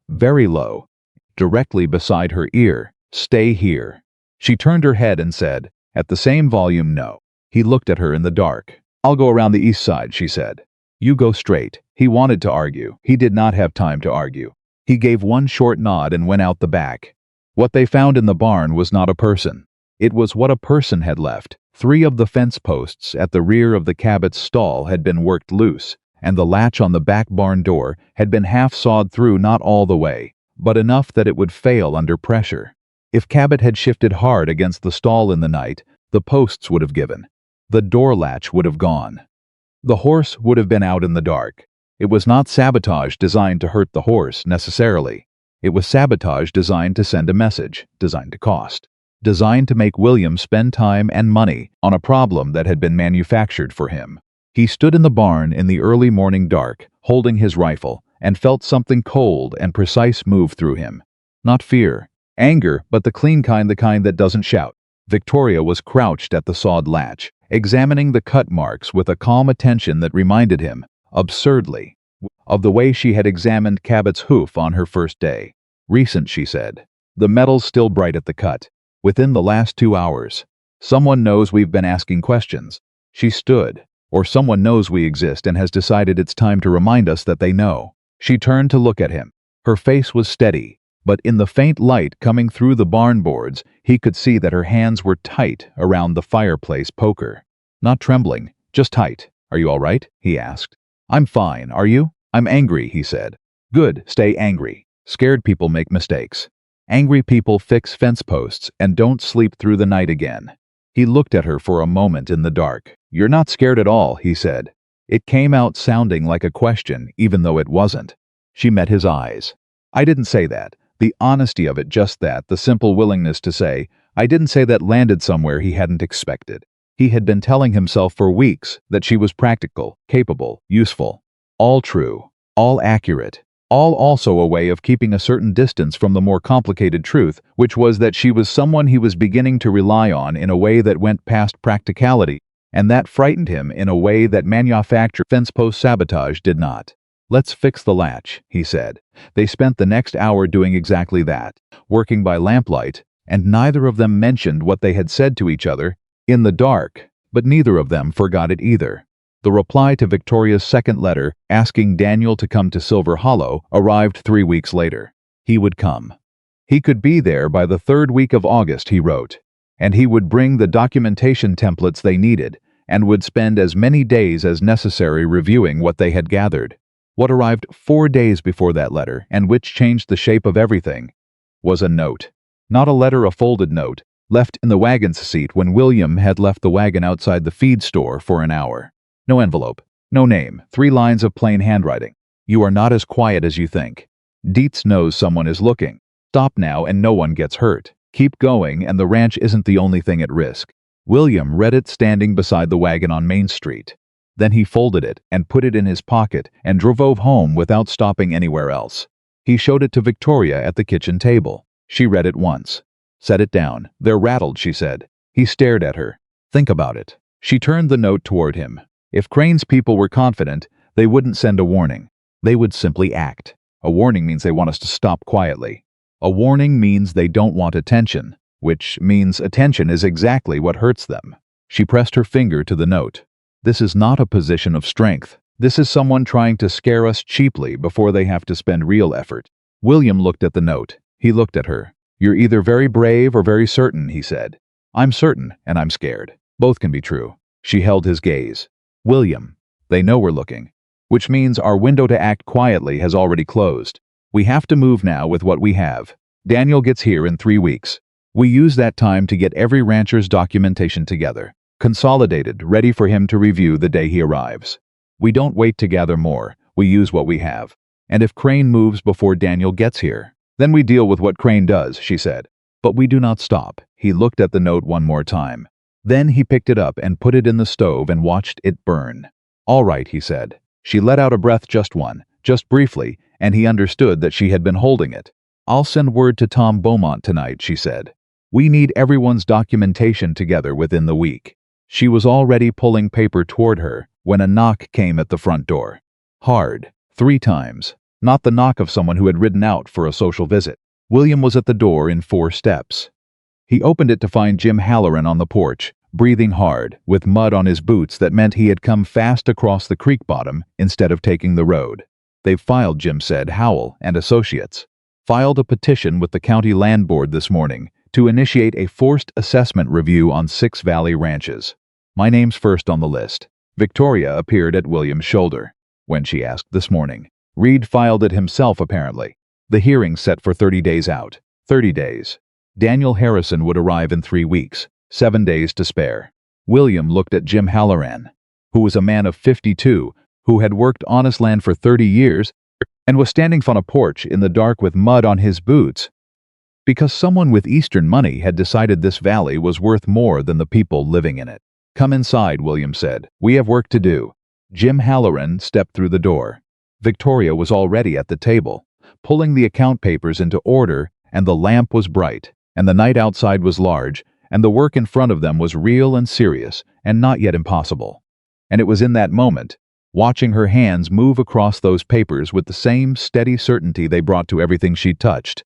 S1: very low, directly beside her ear, "Stay here." She turned her head and said, at the same volume, no. He looked at her in the dark. "I'll go around the east side," she said. "You go straight." He wanted to argue. He did not have time to argue. He gave one short nod and went out the back. What they found in the barn was not a person. It was what a person had left. 3 of the fence posts at the rear of the Cabot's stall had been worked loose, and the latch on the back barn door had been half sawed through, not all the way, but enough that it would fail under pressure. If Cabot had shifted hard against the stall in the night, the posts would have given. The door latch would have gone. The horse would have been out in the dark. It was not sabotage designed to hurt the horse, necessarily. It was sabotage designed to send a message, designed to cost, designed to make William spend time and money on a problem that had been manufactured for him. He stood in the barn in the early morning dark, holding his rifle, and felt something cold and precise move through him. Not fear, anger, but the clean kind, the kind that doesn't shout. Victoria was crouched at the sawed latch, examining the cut marks with a calm attention that reminded him, absurdly, of the way she had examined Cabot's hoof on her first day. Recent, she said. The metal's still bright at the cut. Within the last 2 hours. Someone knows we've been asking questions. She stood. Or someone knows we exist and has decided it's time to remind us that they know. She turned to look at him. Her face was steady, but in the faint light coming through the barn boards, he could see that her hands were tight around the fireplace poker. Not trembling, just tight. "Are you all right?" he asked. "I'm fine, are you?" "I'm angry," he said. "Good, stay angry. Scared people make mistakes. Angry people fix fence posts and don't sleep through the night again." He looked at her for a moment in the dark. "You're not scared at all," he said. It came out sounding like a question, even though it wasn't. She met his eyes. "I didn't say that." The honesty of it, just that, the simple willingness to say, "I didn't say that," landed somewhere he hadn't expected. He had been telling himself for weeks that she was practical, capable, useful. All true, all accurate, all also a way of keeping a certain distance from the more complicated truth, which was that she was someone he was beginning to rely on in a way that went past practicality, and that frightened him in a way that manufactured fence post sabotage did not. "Let's fix the latch," he said. They spent the next hour doing exactly that, working by lamplight, and neither of them mentioned what they had said to each other in the dark, but neither of them forgot it either. The reply to Victoria's second letter, asking Daniel to come to Silver Hollow, arrived 3 weeks later. He would come. He could be there by the 3rd week of August, he wrote, and he would bring the documentation templates they needed, and would spend as many days as necessary reviewing what they had gathered. What arrived 4 days before that letter, and which changed the shape of everything, was a note. Not a letter, a folded note, left in the wagon's seat when William had left the wagon outside the feed store for an hour. No envelope, no name, 3 lines of plain handwriting. "You are not as quiet as you think. Dietz knows someone is looking. Stop now and no one gets hurt. Keep going and the ranch isn't the only thing at risk." William read it standing beside the wagon on Main Street. Then he folded it and put it in his pocket and drove home without stopping anywhere else. He showed it to Victoria at the kitchen table. She read it once. "Set it down. They're rattled," she said. He stared at her. "Think about it." She turned the note toward him. If Crane's people were confident, they wouldn't send a warning. They would simply act. A warning means they want us to stop quietly. A warning means they don't want attention, which means attention is exactly what hurts them. She pressed her finger to the note. This is not a position of strength. This is someone trying to scare us cheaply before they have to spend real effort. William looked at the note. He looked at her. You're either very brave or very certain, he said. I'm certain, and I'm scared. Both can be true. She held his gaze. William, they know we're looking, which means our window to act quietly has already closed. We have to move now with what we have. Daniel gets here in 3 weeks. We use that time to get every rancher's documentation together, consolidated, ready for him to review the day he arrives. We don't wait to gather more. We use what we have. And if Crane moves before Daniel gets here, then we deal with what Crane does, she said. But we do not stop. He looked at the note one more time. Then he picked it up and put it in the stove and watched it burn. All right, he said. She let out a breath, just briefly, and he understood that she had been holding it. I'll send word to Tom Beaumont tonight, she said. We need everyone's documentation together within the week. She was already pulling paper toward her when a knock came at the front door. Hard, 3 times. Not the knock of someone who had ridden out for a social visit. William was at the door in 4 steps. He opened it to find Jim Halloran on the porch, breathing hard, with mud on his boots that meant he had come fast across the creek bottom instead of taking the road. They've filed, Jim said, Howell and Associates. Filed a petition with the county land board this morning to initiate a forced assessment review on 6 valley ranches. My name's first on the list. Victoria appeared at William's shoulder when she asked this morning. Reed filed it himself, apparently. The hearing set for 30 days out. 30 days. Daniel Harrison would arrive in 3 weeks, 7 days to spare. William looked at Jim Halloran, who was a man of 52, who had worked honest land for 30 years and was standing on a porch in the dark with mud on his boots because someone with Eastern money had decided this valley was worth more than the people living in it. Come inside, William said. We have work to do. Jim Halloran stepped through the door. Victoria was already at the table, pulling the account papers into order, and the lamp was bright, and the night outside was large, and the work in front of them was real and serious, and not yet impossible. And it was in that moment, watching her hands move across those papers with the same steady certainty they brought to everything she touched,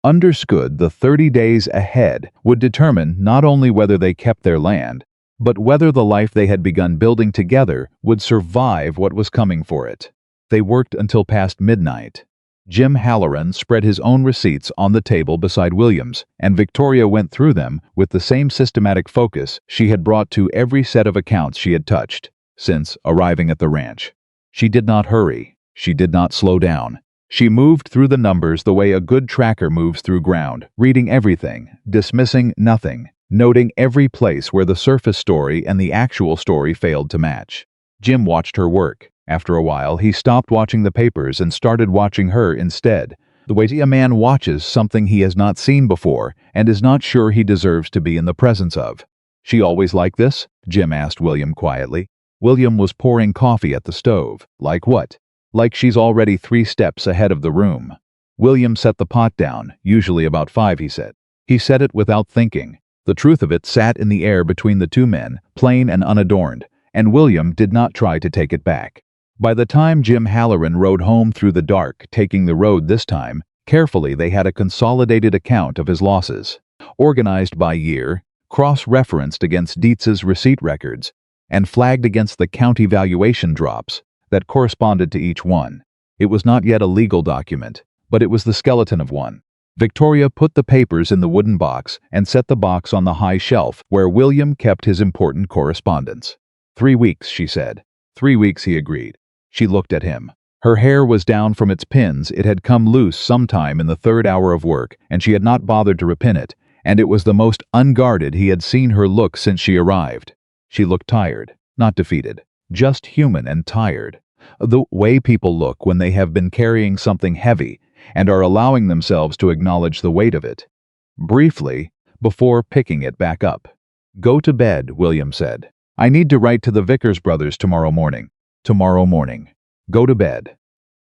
S1: understood the 30 days ahead would determine not only whether they kept their land, but whether the life they had begun building together would survive what was coming for it. They worked until past midnight. Jim Halloran spread his own receipts on the table beside William's, and Victoria went through them with the same systematic focus she had brought to every set of accounts she had touched since arriving at the ranch. She did not hurry. She did not slow down. She moved through the numbers the way a good tracker moves through ground, reading everything, dismissing nothing, noting every place where the surface story and the actual story failed to match. Jim watched her work. After a while, he stopped watching the papers and started watching her instead, the way a man watches something he has not seen before and is not sure he deserves to be in the presence of. She always like this? Jim asked William quietly. William was pouring coffee at the stove. Like what? Like she's already 3 steps ahead of the room. William set the pot down, usually about 5, he said. He said it without thinking. The truth of it sat in the air between the 2 men, plain and unadorned, and William did not try to take it back. By the time Jim Halloran rode home through the dark, taking the road this time, carefully they had a consolidated account of his losses, organized by year, cross-referenced against Dietz's receipt records, and flagged against the county valuation drops that corresponded to each one. It was not yet a legal document, but it was the skeleton of one. Victoria put the papers in the wooden box and set the box on the high shelf where William kept his important correspondence. 3 weeks, she said. 3 weeks, he agreed. She looked at him. Her hair was down from its pins. It had come loose sometime in the 3rd hour of work, and she had not bothered to repin it, and it was the most unguarded he had seen her look since she arrived. She looked tired, not defeated, just human and tired. The way people look when they have been carrying something heavy and are allowing themselves to acknowledge the weight of it. Briefly, before picking it back up. Go to bed, William said. I need to write to the Vickers brothers tomorrow morning. Tomorrow morning. Go to bed.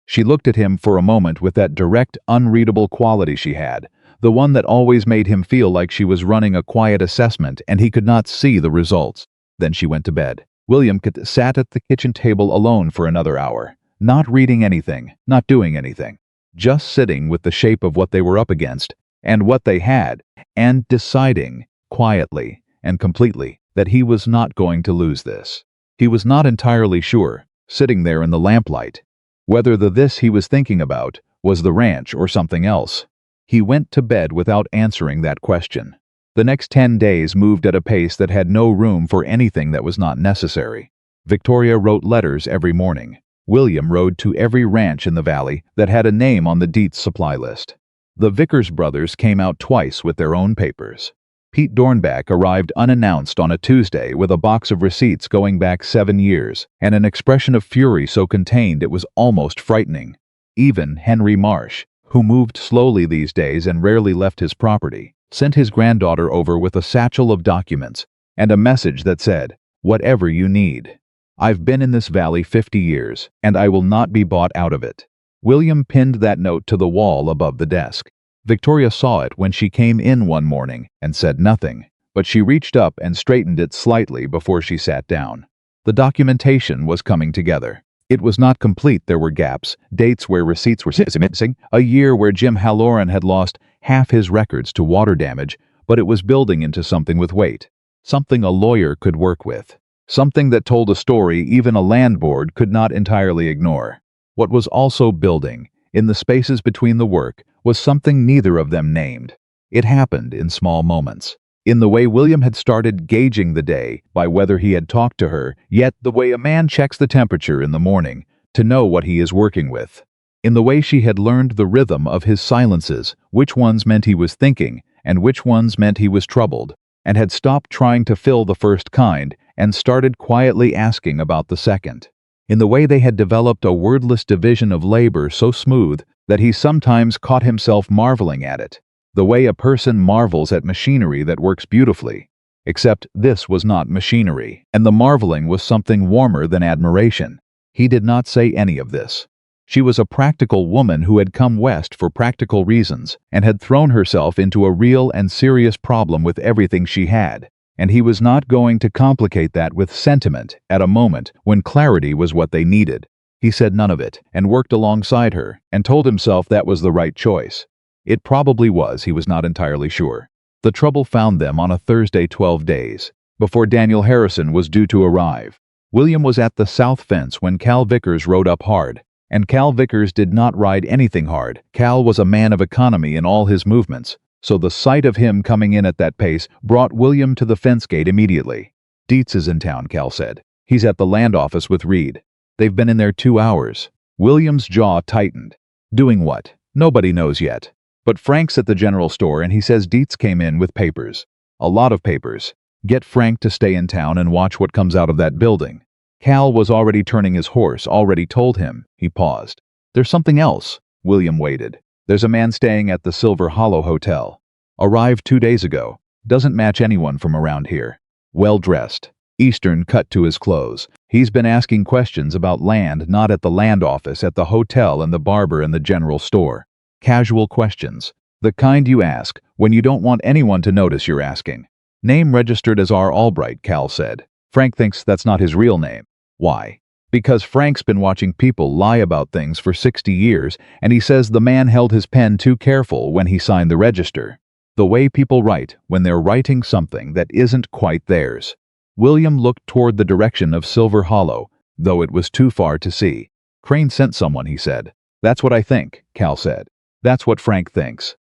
S1: She looked at him for a moment with that direct, unreadable quality she had, the one that always made him feel like she was running a quiet assessment and he could not see the results. Then she went to bed. William sat at the kitchen table alone for another hour, not reading anything, not doing anything. just sitting with the shape of what they were up against, and what they had, and deciding, quietly and completely, that he was not going to lose this. He was not entirely sure, sitting there in the lamplight, whether the this he was thinking about was the ranch or something else. He went to bed without answering that question. The next 10 days moved at a pace that had no room for anything that was not necessary. Victoria wrote letters every morning. William rode to every ranch in the valley that had a name on the Dietz supply list. The Vickers brothers came out twice with their own papers. Pete Dornbach arrived unannounced on a Tuesday with a box of receipts going back 7 years, and an expression of fury so contained it was almost frightening. Even Henry Marsh, who moved slowly these days and rarely left his property, sent his granddaughter over with a satchel of documents and a message that said, "Whatever you need. I've been in this valley 50 years, and I will not be bought out of it." William pinned that note to the wall above the desk. Victoria saw it when she came in one morning and said nothing, but she reached up and straightened it slightly before she sat down. The documentation was coming together. It was not complete. There were gaps, dates where receipts were missing, a year where Jim Halloran had lost half his records to water damage, but it was building into something with weight, something a lawyer could work with, something that told a story even a land board could not entirely ignore. What was also building, in the spaces between the work, was something neither of them named. It happened in small moments. In the way William had started gauging the day by whether he had talked to her, yet the way a man checks the temperature in the morning to know what he is working with. In the way she had learned the rhythm of his silences, which ones meant he was thinking and which ones meant he was troubled, and had stopped trying to fill the first kind and started quietly asking about the second. In the way they had developed a wordless division of labor so smooth that he sometimes caught himself marveling at it. The way a person marvels at machinery that works beautifully. Except this was not machinery, and the marveling was something warmer than admiration. He did not say any of this. She was a practical woman who had come west for practical reasons and had thrown herself into a real and serious problem with everything she had, and he was not going to complicate that with sentiment at a moment when clarity was what they needed. He said none of it and worked alongside her and told himself that was the right choice. It probably was, he was not entirely sure. The trouble found them on a Thursday 12 days, before Daniel Harrison was due to arrive. William was at the south fence when Cal Vickers rode up hard, and Cal Vickers did not ride anything hard. Cal was a man of economy in all his movements, so the sight of him coming in at that pace brought William to the fence gate immediately. "Dietz is in town," Cal said. "He's at the land office with Reed. They've been in there 2 hours. William's jaw tightened. "Doing what? Nobody knows yet. But Frank's at the general store and he says Dietz came in with papers. A lot of papers. Get Frank to stay in town and watch what comes out of that building." Cal was already turning his horse, already told him. He paused. "There's something else." William waited. "There's a man staying at the Silver Hollow Hotel. Arrived 2 days ago. Doesn't match anyone from around here. Well-dressed. Eastern cut to his clothes. He's been asking questions about land not at the land office, at the hotel and the barber and the general store. Casual questions. The kind you ask when you don't want anyone to notice you're asking. Name registered as R. Albright," Cal said. "Frank thinks that's not his real name." "Why?" "Because Frank's been watching people lie about things for 60 years, and he says the man held his pen too careful when he signed the register. The way people write when they're writing something that isn't quite theirs." William looked toward the direction of Silver Hollow, though it was too far to see. "Crane sent someone," he said. "That's what I think," Cal said. "That's what Frank thinks.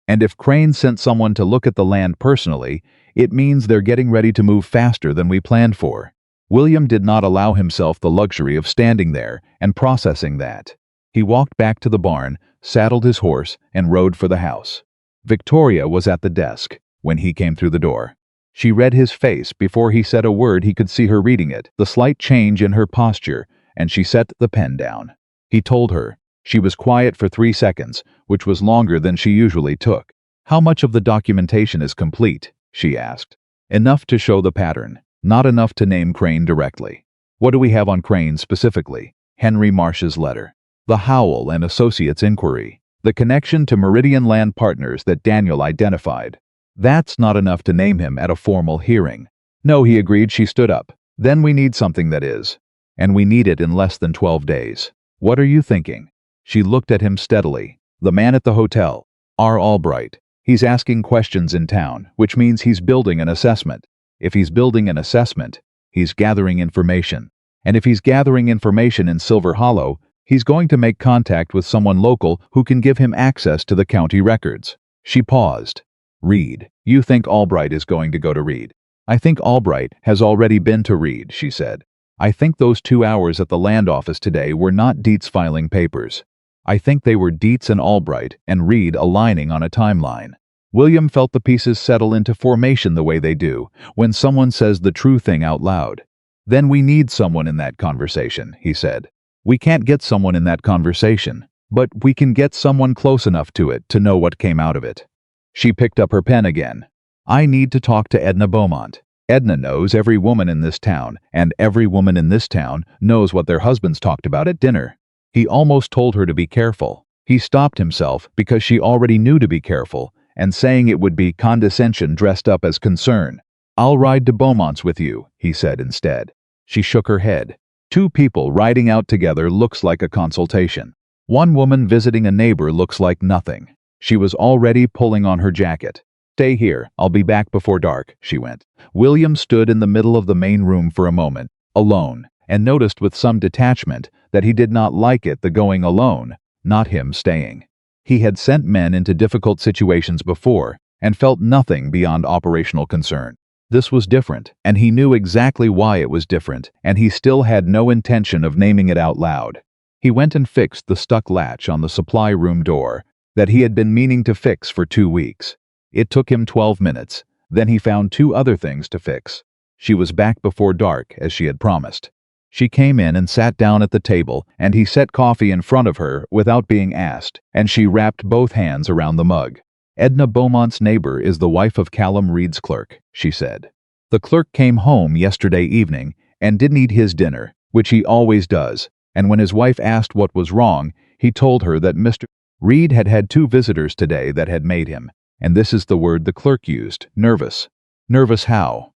S1: And if Crane sent someone to look at the land personally, it means they're getting ready to move faster than we planned for." William did not allow himself the luxury of standing there and processing that. He walked back to the barn, saddled his horse, and rode for the house. Victoria was at the desk when he came through the door. She read his face before he said a word. He could see her reading it, the slight change in her posture, and she set the pen down. He told her. She was quiet for 3 seconds, which was longer than she usually took. "How much of the documentation is complete?" she asked. "Enough to show the pattern, not enough to name Crane directly." "What do we have on Crane specifically?" Henry Marsh's letter. The Howell and Associates inquiry. The connection to Meridian Land Partners that Daniel identified. "That's not enough to name him at a formal hearing." "No," he agreed. She stood up. "Then we need something that is. And we need it in less than 12 days. What are you thinking?" She looked at him steadily. "The man at the hotel. R. Albright. He's asking questions in town, which means he's building an assessment. If he's building an assessment, he's gathering information. And if he's gathering information in Silver Hollow, he's going to make contact with someone local who can give him access to the county records." She paused. "Reed. You think Albright is going to go to Reed?" "I think Albright has already been to Reed," she said. "I think those 2 hours at the land office today were not Dietz filing papers. I think they were Dietz and Albright and Reed aligning on a timeline." William felt the pieces settle into formation the way they do when someone says the true thing out loud. "Then we need someone in that conversation," he said. "We can't get someone in that conversation, but we can get someone close enough to it to know what came out of it." She picked up her pen again. "I need to talk to Edna Beaumont. Edna knows every woman in this town, and every woman in this town knows what their husbands talked about at dinner." He almost told her to be careful. He stopped himself because she already knew to be careful, and saying it would be condescension dressed up as concern. "I'll ride to Beaumont's with you," he said instead. She shook her head. "Two people riding out together looks like a consultation. One woman visiting a neighbor looks like nothing." She was already pulling on her jacket. "Stay here, I'll be back before dark," she went. William stood in the middle of the main room for a moment, alone, and noticed with some detachment that he did not like it, the going alone, not him staying. He had sent men into difficult situations before, and felt nothing beyond operational concern. This was different, and he knew exactly why it was different, and he still had no intention of naming it out loud. He went and fixed the stuck latch on the supply room door that he had been meaning to fix for 2 weeks. It took him 12 minutes. Then he found 2 other things to fix. She was back before dark, as she had promised. She came in and sat down at the table, and he set coffee in front of her without being asked, and she wrapped both hands around the mug. "Edna Beaumont's neighbor is the wife of Callum Reed's clerk," she said. "The clerk came home yesterday evening and didn't eat his dinner, which he always does, and when his wife asked what was wrong, he told her that Mr. Reed had had 2 visitors today that had made him, and this is the word the clerk used, nervous." "Nervous how?"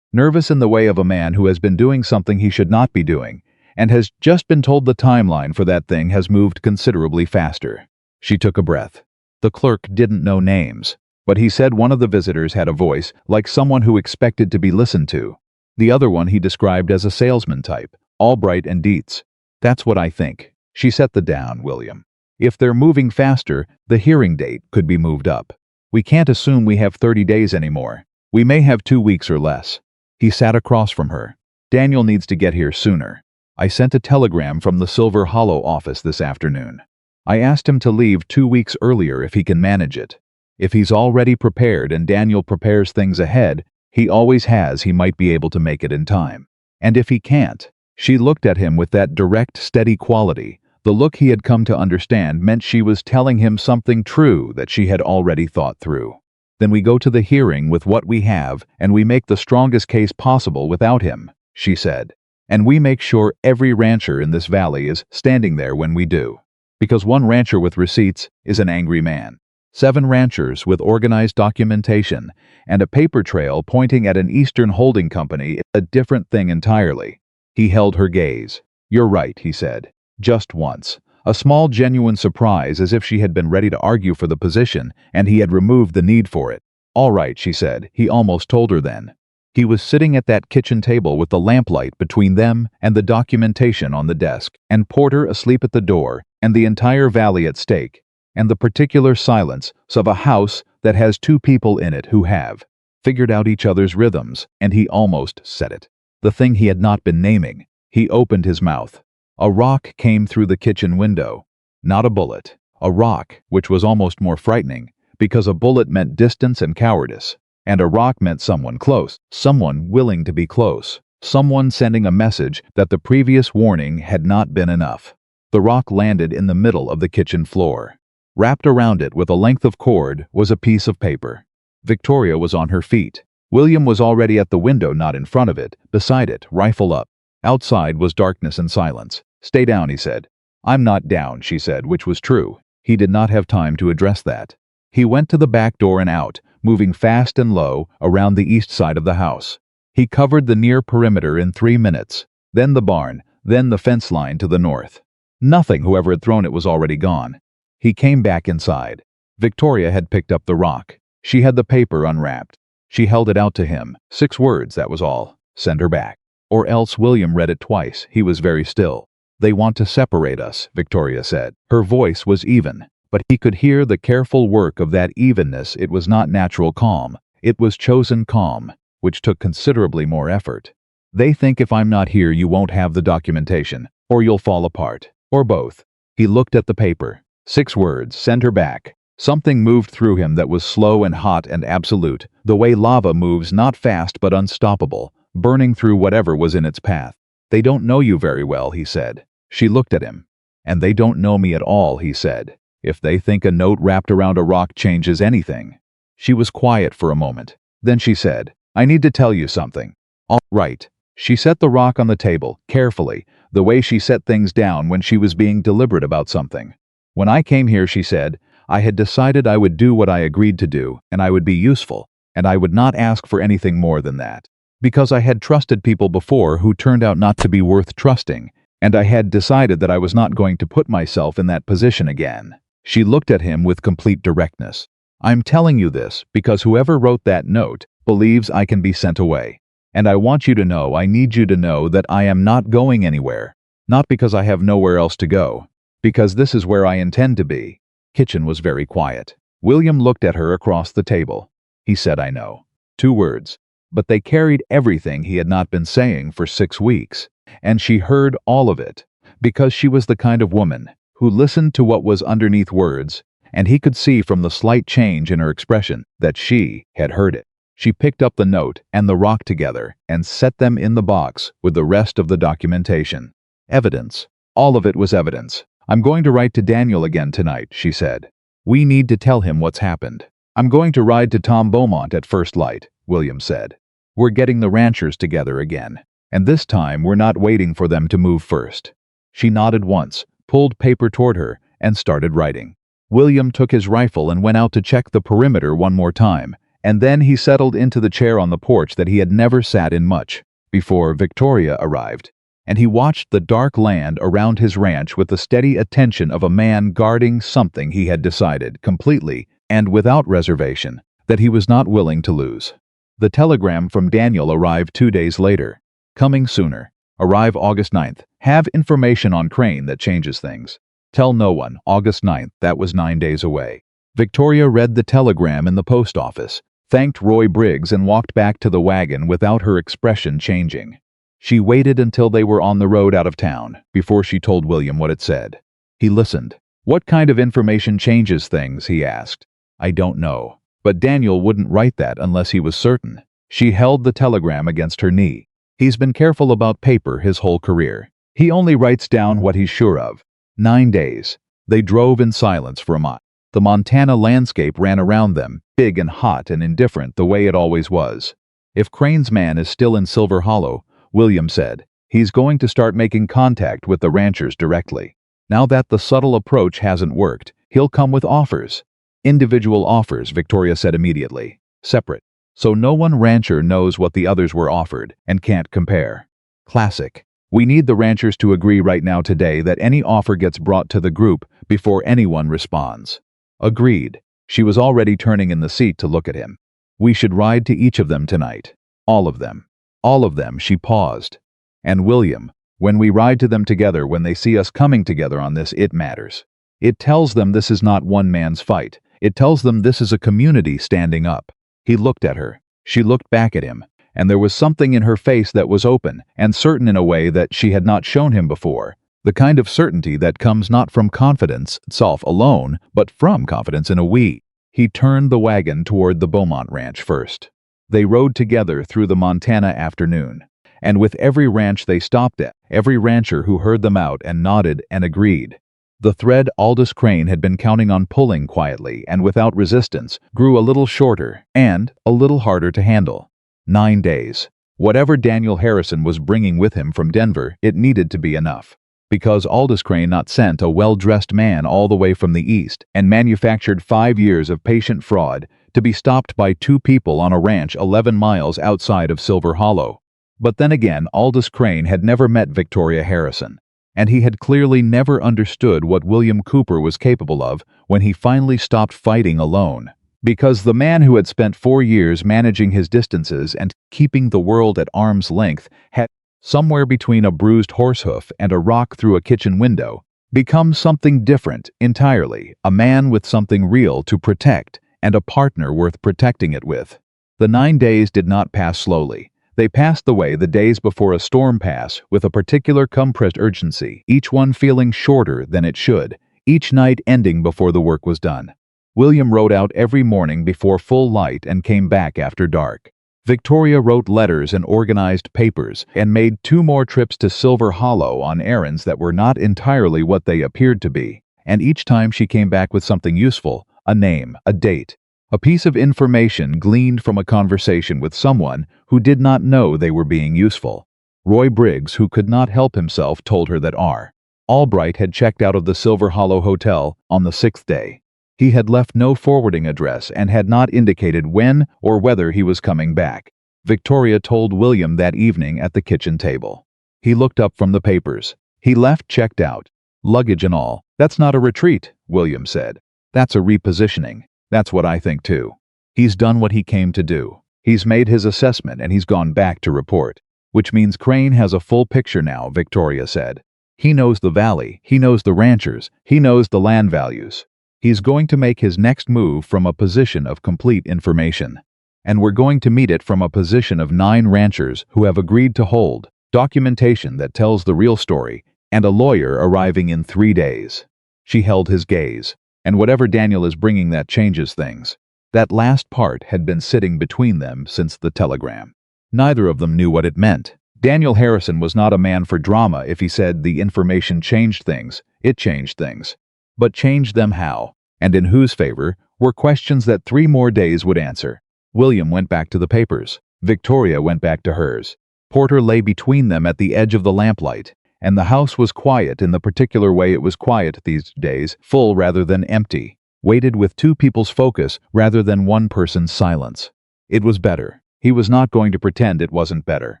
S1: "Nervous in the way of a man who has been doing something he should not be doing, and has just been told the timeline for that thing has moved considerably faster." She took a breath. The clerk didn't know names, but he said one of the visitors had a voice like someone who expected to be listened to. The other one he described as a salesman type, Albright and Dietz. "That's what I think." She set the down, William. "If they're moving faster, the hearing date could be moved up. We can't assume we have 30 days anymore. We may have 2 weeks or less." He sat across from her. "Daniel needs to get here sooner. I sent a telegram from the Silver Hollow office this afternoon. I asked him to leave 2 weeks earlier if he can manage it. If he's already prepared and Daniel prepares things ahead, he always has, he might be able to make it in time. And if he can't..." She looked at him with that direct, steady quality. The look he had come to understand meant she was telling him something true that she had already thought through. "Then we go to the hearing with what we have, and we make the strongest case possible without him," she said. "And we make sure every rancher in this valley is standing there when we do. Because one rancher with receipts is an angry man. 7 ranchers with organized documentation and a paper trail pointing at an Eastern holding company is a different thing entirely." He held her gaze. "You're right," he said. Just once. A small genuine surprise, as if she had been ready to argue for the position, and he had removed the need for it. "All right," she said. He almost told her then. He was sitting at that kitchen table with the lamplight between them and the documentation on the desk, and Porter asleep at the door, and the entire valley at stake, and the particular silence of a house that has 2 people in it who have figured out each other's rhythms, and he almost said it. The thing he had not been naming. He opened his mouth. A rock came through the kitchen window. Not a bullet. A rock, which was almost more frightening, because a bullet meant distance and cowardice, and a rock meant someone close, someone willing to be close, someone sending a message that the previous warning had not been enough. The rock landed in the middle of the kitchen floor. Wrapped around it with a length of cord was a piece of paper. Victoria was on her feet. William was already at the window, not in front of it, beside it, rifle up. Outside was darkness and silence. "Stay down," he said. "I'm not down," she said, which was true. He did not have time to address that. He went to the back door and out, moving fast and low around the east side of the house. He covered the near perimeter in 3 minutes, then the barn, then the fence line to the north. Nothing. Whoever had thrown it was already gone. He came back inside. Victoria had picked up the rock. She had the paper unwrapped. She held it out to him. 6 words, that was all. Send her back. Or else. William read it twice. He was very still. They want to separate us, Victoria said. Her voice was even, but he could hear the careful work of that evenness. It was not natural calm. It was chosen calm, which took considerably more effort. They think if I'm not here you won't have the documentation, or you'll fall apart, or both. He looked at the paper. 6 words, send her back. Something moved through him that was slow and hot and absolute, the way lava moves, not fast but unstoppable, burning through whatever was in its path. They don't know you very well, he said. She looked at him. And they don't know me at all, he said. If they think a note wrapped around a rock changes anything. She was quiet for a moment. Then she said, I need to tell you something. All right. She set the rock on the table, carefully, the way she set things down when she was being deliberate about something. When I came here, she said, I had decided I would do what I agreed to do, and I would be useful, and I would not ask for anything more than that. Because I had trusted people before who turned out not to be worth trusting, and I had decided that I was not going to put myself in that position again. She looked at him with complete directness. I'm telling you this because whoever wrote that note believes I can be sent away. And I want you to know, I need you to know that I am not going anywhere. Not because I have nowhere else to go. Because this is where I intend to be. Kitchen was very quiet. William looked at her across the table. He said, I know. 2 words. But they carried everything he had not been saying for 6 weeks. And she heard all of it. Because she was the kind of woman who listened to what was underneath words, and he could see from the slight change in her expression that she had heard it. She picked up the note and the rock together and set them in the box with the rest of the documentation. Evidence. All of it was evidence. I'm going to write to Daniel again tonight, she said. We need to tell him what's happened. I'm going to ride to Tom Beaumont at first light, William said. We're getting the ranchers together again. And this time we're not waiting for them to move first. She nodded once, pulled paper toward her, and started writing. William took his rifle and went out to check the perimeter one more time, and then he settled into the chair on the porch that he had never sat in much before Victoria arrived, and he watched the dark land around his ranch with the steady attention of a man guarding something he had decided completely and without reservation that he was not willing to lose. The telegram from Daniel arrived 2 days later. Coming sooner. Arrive August 9th. Have information on Crane that changes things. Tell no one. August 9th. That was 9 days away. Victoria read the telegram in the post office, thanked Roy Briggs, and walked back to the wagon without her expression changing. She waited until they were on the road out of town before she told William what it said. He listened. What kind of information changes things? He asked. I don't know. But Daniel wouldn't write that unless he was certain. She held the telegram against her knee. He's been careful about paper his whole career. He only writes down what he's sure of. 9 days. They drove in silence for a mile. The Montana landscape ran around them, big and hot and indifferent the way it always was. If Crane's man is still in Silver Hollow, William said, he's going to start making contact with the ranchers directly. Now that the subtle approach hasn't worked, he'll come with offers. Individual offers, Victoria said immediately. Separate. So no one rancher knows what the others were offered and can't compare. Classic. We need the ranchers to agree right now today that any offer gets brought to the group before anyone responds. Agreed. She was already turning in the seat to look at him. We should ride to each of them tonight. All of them. All of them, she paused. And William, when we ride to them together, when they see us coming together on this, it matters. It tells them this is not one man's fight. It tells them this is a community standing up. He looked at her. She looked back at him, and there was something in her face that was open and certain in a way that she had not shown him before. The kind of certainty that comes not from confidence itself alone, but from confidence in a we. He turned the wagon toward the Beaumont Ranch first. They rode together through the Montana afternoon, and with every ranch they stopped at, every rancher who heard them out and nodded and agreed. The thread Aldous Crane had been counting on pulling quietly and without resistance grew a little shorter and a little harder to handle. 9 days. Whatever Daniel Harrison was bringing with him from Denver, it needed to be enough. Because Aldous Crane not sent a well-dressed man all the way from the east and manufactured 5 years of patient fraud to be stopped by 2 people on a ranch 11 miles outside of Silver Hollow. But then again, Aldous Crane had never met Victoria Harrison. And he had clearly never understood what William Cooper was capable of when he finally stopped fighting alone. Because the man who had spent 4 years managing his distances and keeping the world at arm's length had, somewhere between a bruised horsehoof and a rock through a kitchen window, become something different entirely, a man with something real to protect and a partner worth protecting it with. The 9 days did not pass slowly. They passed the way the days before a storm pass, with a particular compressed urgency, each one feeling shorter than it should, each night ending before the work was done. William rode out every morning before full light and came back after dark. Victoria wrote letters and organized papers, and made 2 more trips to Silver Hollow on errands that were not entirely what they appeared to be, and each time she came back with something useful, a name, a date, a piece of information gleaned from a conversation with someone who did not know they were being useful. Roy Briggs, who could not help himself, told her that R. Albright had checked out of the Silver Hollow Hotel on the 6th day. He had left no forwarding address and had not indicated when or whether he was coming back. Victoria told William that evening at the kitchen table. He looked up from the papers. He left checked out, luggage and all. "That's not a retreat," William said. "That's a repositioning. That's what I think too. He's done what he came to do. He's made his assessment and he's gone back to report." "Which means Crane has a full picture now," Victoria said. "He knows the valley, he knows the ranchers, he knows the land values. He's going to make his next move from a position of complete information. And we're going to meet it from a position of 9 ranchers who have agreed to hold documentation that tells the real story, and a lawyer arriving in 3 days." She held his gaze. "And whatever Daniel is bringing, that changes things." That last part had been sitting between them since the telegram. Neither of them knew what it meant. Daniel Harrison was not a man for drama. If he said the information changed things, it changed things. But changed them how, and in whose favor, were questions that 3 more days would answer. William went back to the papers. Victoria went back to hers. Porter lay between them at the edge of the lamplight, and the house was quiet in the particular way it was quiet these days, full rather than empty, weighted with 2 people's focus rather than 1 person's silence. It was better. He was not going to pretend it wasn't better.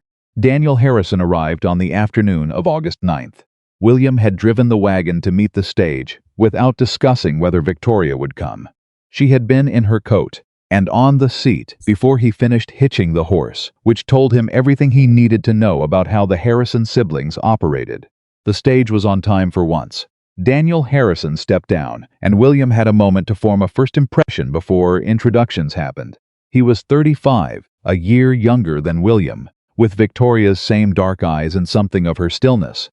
S1: Daniel Harrison arrived on the afternoon of August 9th. William had driven the wagon to meet the stage, without discussing whether Victoria would come. She had been in her coat and on the seat before he finished hitching the horse, which told him everything he needed to know about how the Harrison siblings operated. The stage was on time for once. Daniel Harrison stepped down, and William had a moment to form a first impression before introductions happened. He was 35, a year younger than William, with Victoria's same dark eyes and something of her stillness.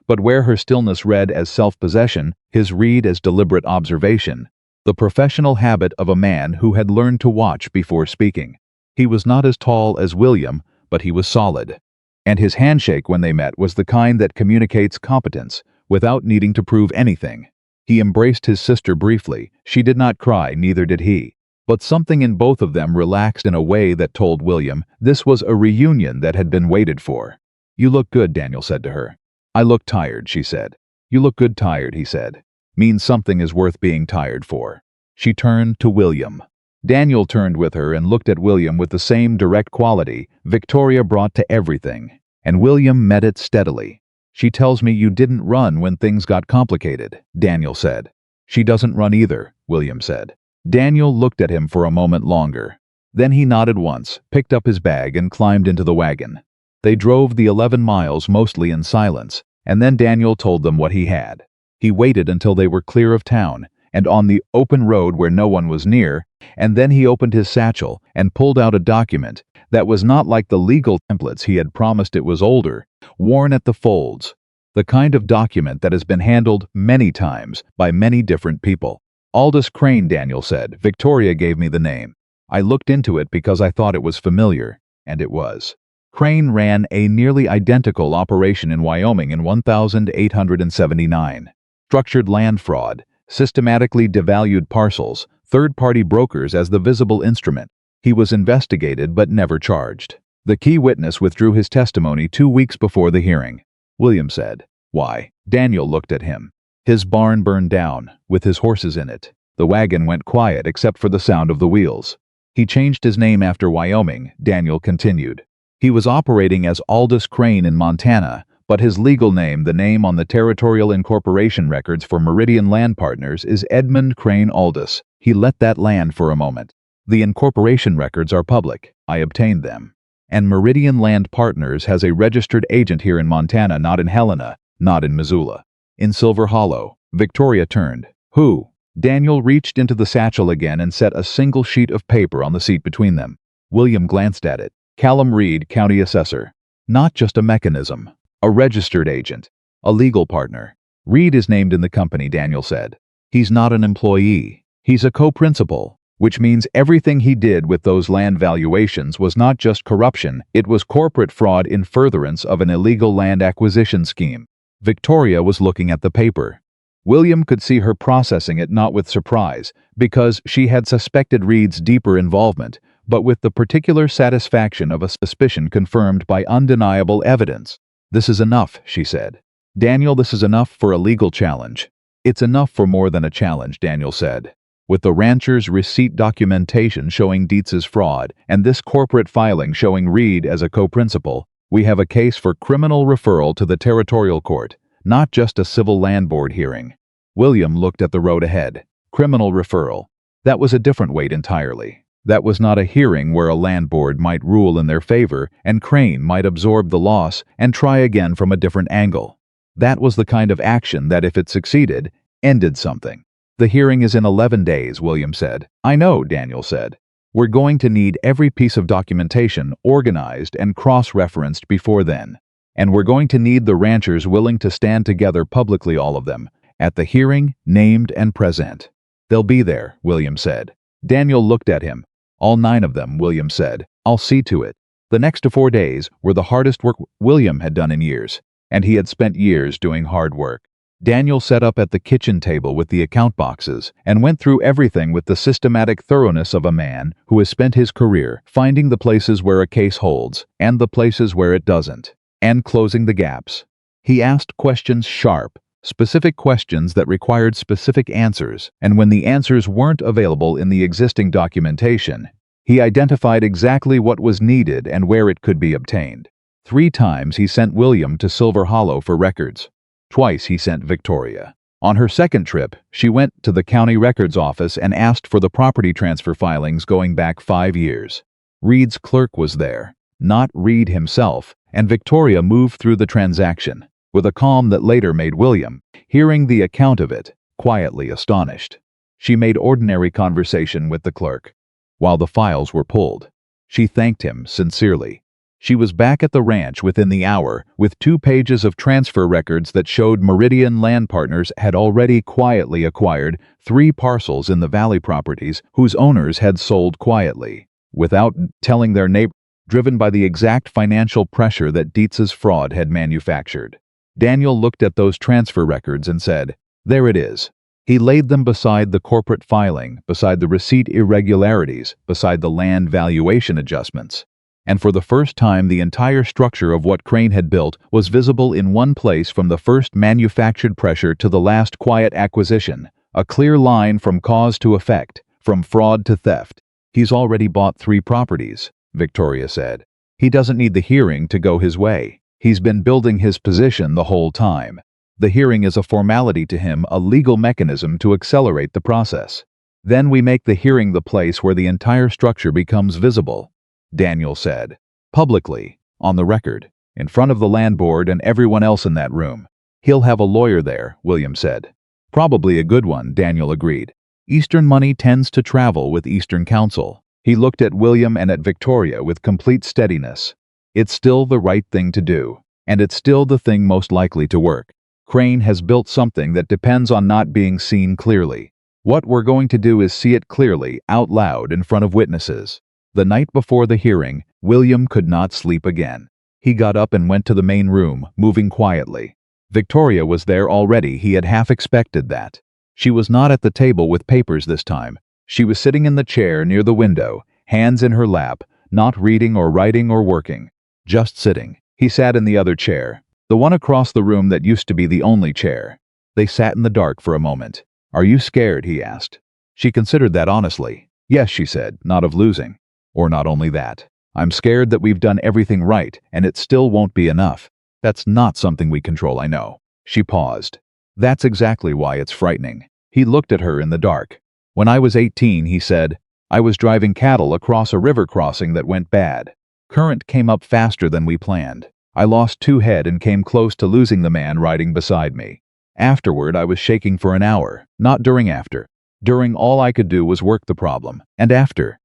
S1: But where her stillness read as self-possession, his read as deliberate observation, the professional habit of a man who had learned to watch before speaking. He was not as tall as William, but he was solid. And his handshake when they met was the kind that communicates competence, without needing to prove anything. He embraced his sister briefly. She did not cry, neither did he. But something in both of them relaxed in a way that told William this was a reunion that had been waited for. "You look good," Daniel said to her. "I look tired," she said. "You look good tired," he said. "Means something is worth being tired for." She turned to William. Daniel turned with her and looked at William with the same direct quality Victoria brought to everything, and William met it steadily. "She tells me you didn't run when things got complicated," Daniel said. "She doesn't run either," William said. Daniel looked at him for a moment longer. Then he nodded once, picked up his bag, and climbed into the wagon. They drove the 11 miles mostly in silence, and then Daniel told them what he had. He waited until they were clear of town and on the open road where no one was near, and then he opened his satchel and pulled out a document that was not like the legal templates he had promised. It was older, worn at the folds, the kind of document that has been handled many times by many different people. "Aldous Crane," Daniel said. "Victoria gave me the name. I looked into it because I thought it was familiar," and it was. Crane ran a nearly identical operation in Wyoming in 1879. Structured land fraud, systematically devalued parcels, third-party brokers as the visible instrument. He was investigated but never charged. The key witness withdrew his testimony 2 weeks before the hearing. William said, "Why?" Daniel looked at him. "His barn burned down, with his horses in it. The wagon went quiet except for the sound of the wheels. He changed his name after Wyoming," Daniel continued. "He was operating as Aldous Crane in Montana, but his legal name, the name on the territorial incorporation records for Meridian Land Partners, is Edmund Crane Aldous. He let that land for a moment. The incorporation records are public. I obtained them. And Meridian Land Partners has a registered agent here in Montana, not in Helena, not in Missoula. In Silver Hollow. Victoria turned. Who? Daniel reached into the satchel again and set a single sheet of paper on the seat between them. William glanced at it. Callum Reed, County Assessor. Not just a mechanism. A registered agent. A legal partner. Reed is named in the company, Daniel said. He's not an employee. He's a co-principal, which means everything he did with those land valuations was not just corruption, it was corporate fraud in furtherance of an illegal land acquisition scheme. Victoria was looking at the paper. William could see her processing it not with surprise, because she had suspected Reed's deeper involvement, but with the particular satisfaction of a suspicion confirmed by undeniable evidence. This is enough, she said. Daniel, this is enough for a legal challenge. It's enough for more than a challenge, Daniel said. With the rancher's receipt documentation showing Dietz's fraud, and this corporate filing showing Reed as a co-principal, we have a case for criminal referral to the territorial court, not just a civil land board hearing. William looked at the road ahead. Criminal referral. That was a different weight entirely. That was not a hearing where a land board might rule in their favor and Crane might absorb the loss and try again from a different angle. That was the kind of action that, if it succeeded, ended something. The hearing is in 11 days, William said. I know, Daniel said. We're going to need every piece of documentation organized and cross-referenced before then. And we're going to need the ranchers willing to stand together publicly, all of them, at the hearing, named and present. They'll be there, William said. Daniel looked at him. All 9 of them, William said. I'll see to it. The next 4 days were the hardest work William had done in years, and he had spent years doing hard work. Daniel sat up at the kitchen table with the account boxes and went through everything with the systematic thoroughness of a man who has spent his career finding the places where a case holds and the places where it doesn't, and closing the gaps. He asked questions sharp, specific questions that required specific answers, and when the answers weren't available in the existing documentation, he identified exactly what was needed and where it could be obtained. 3 times he sent William to Silver Hollow for records. Twice he sent Victoria. On her second trip, she went to the county records office and asked for the property transfer filings going back 5 years. Reed's clerk was there, not Reed himself, and Victoria moved through the transaction, with a calm that later made William, hearing the account of it, quietly astonished. She made ordinary conversation with the clerk, while the files were pulled. She thanked him sincerely. She was back at the ranch within the hour with 2 pages of transfer records that showed Meridian Land Partners had already quietly acquired 3 parcels in the valley properties whose owners had sold quietly, without telling their neighbor, driven by the exact financial pressure that Dietz's fraud had manufactured. Daniel looked at those transfer records and said, there it is. He laid them beside the corporate filing, beside the receipt irregularities, beside the land valuation adjustments. And for the first time the entire structure of what Crane had built was visible in one place, from the first manufactured pressure to the last quiet acquisition, a clear line from cause to effect, from fraud to theft. He's already bought 3 properties, Victoria said. He doesn't need the hearing to go his way. He's been building his position the whole time. The hearing is a formality to him, a legal mechanism to accelerate the process. Then we make the hearing the place where the entire structure becomes visible, Daniel said. Publicly, on the record, in front of the land board and everyone else in that room. He'll have a lawyer there, William said. Probably a good one, Daniel agreed. Eastern money tends to travel with Eastern counsel. He looked at William and at Victoria with complete steadiness. It's still the right thing to do, and it's still the thing most likely to work. Crane has built something that depends on not being seen clearly. What we're going to do is see it clearly, out loud, in front of witnesses. The night before the hearing, William could not sleep again. He got up and went to the main room, moving quietly. Victoria was there already. He had half expected that. She was not at the table with papers this time. She was sitting in the chair near the window, hands in her lap, not reading or writing or working. Just sitting. He sat in the other chair, the one across the room that used to be the only chair. They sat in the dark for a moment. Are you scared? He asked. She considered that honestly. Yes, she said, not of losing. Or not only that. I'm scared that we've done everything right, and it still won't be enough. That's not something we control, I know. She paused. That's exactly why it's frightening. He looked at her in the dark. When I was 18, he said, I was driving cattle across a river crossing that went bad. Current came up faster than we planned. I lost 2 head and came close to losing the man riding beside me. Afterward, I was shaking for an hour, not during after. During, all I could do was work the problem. And after,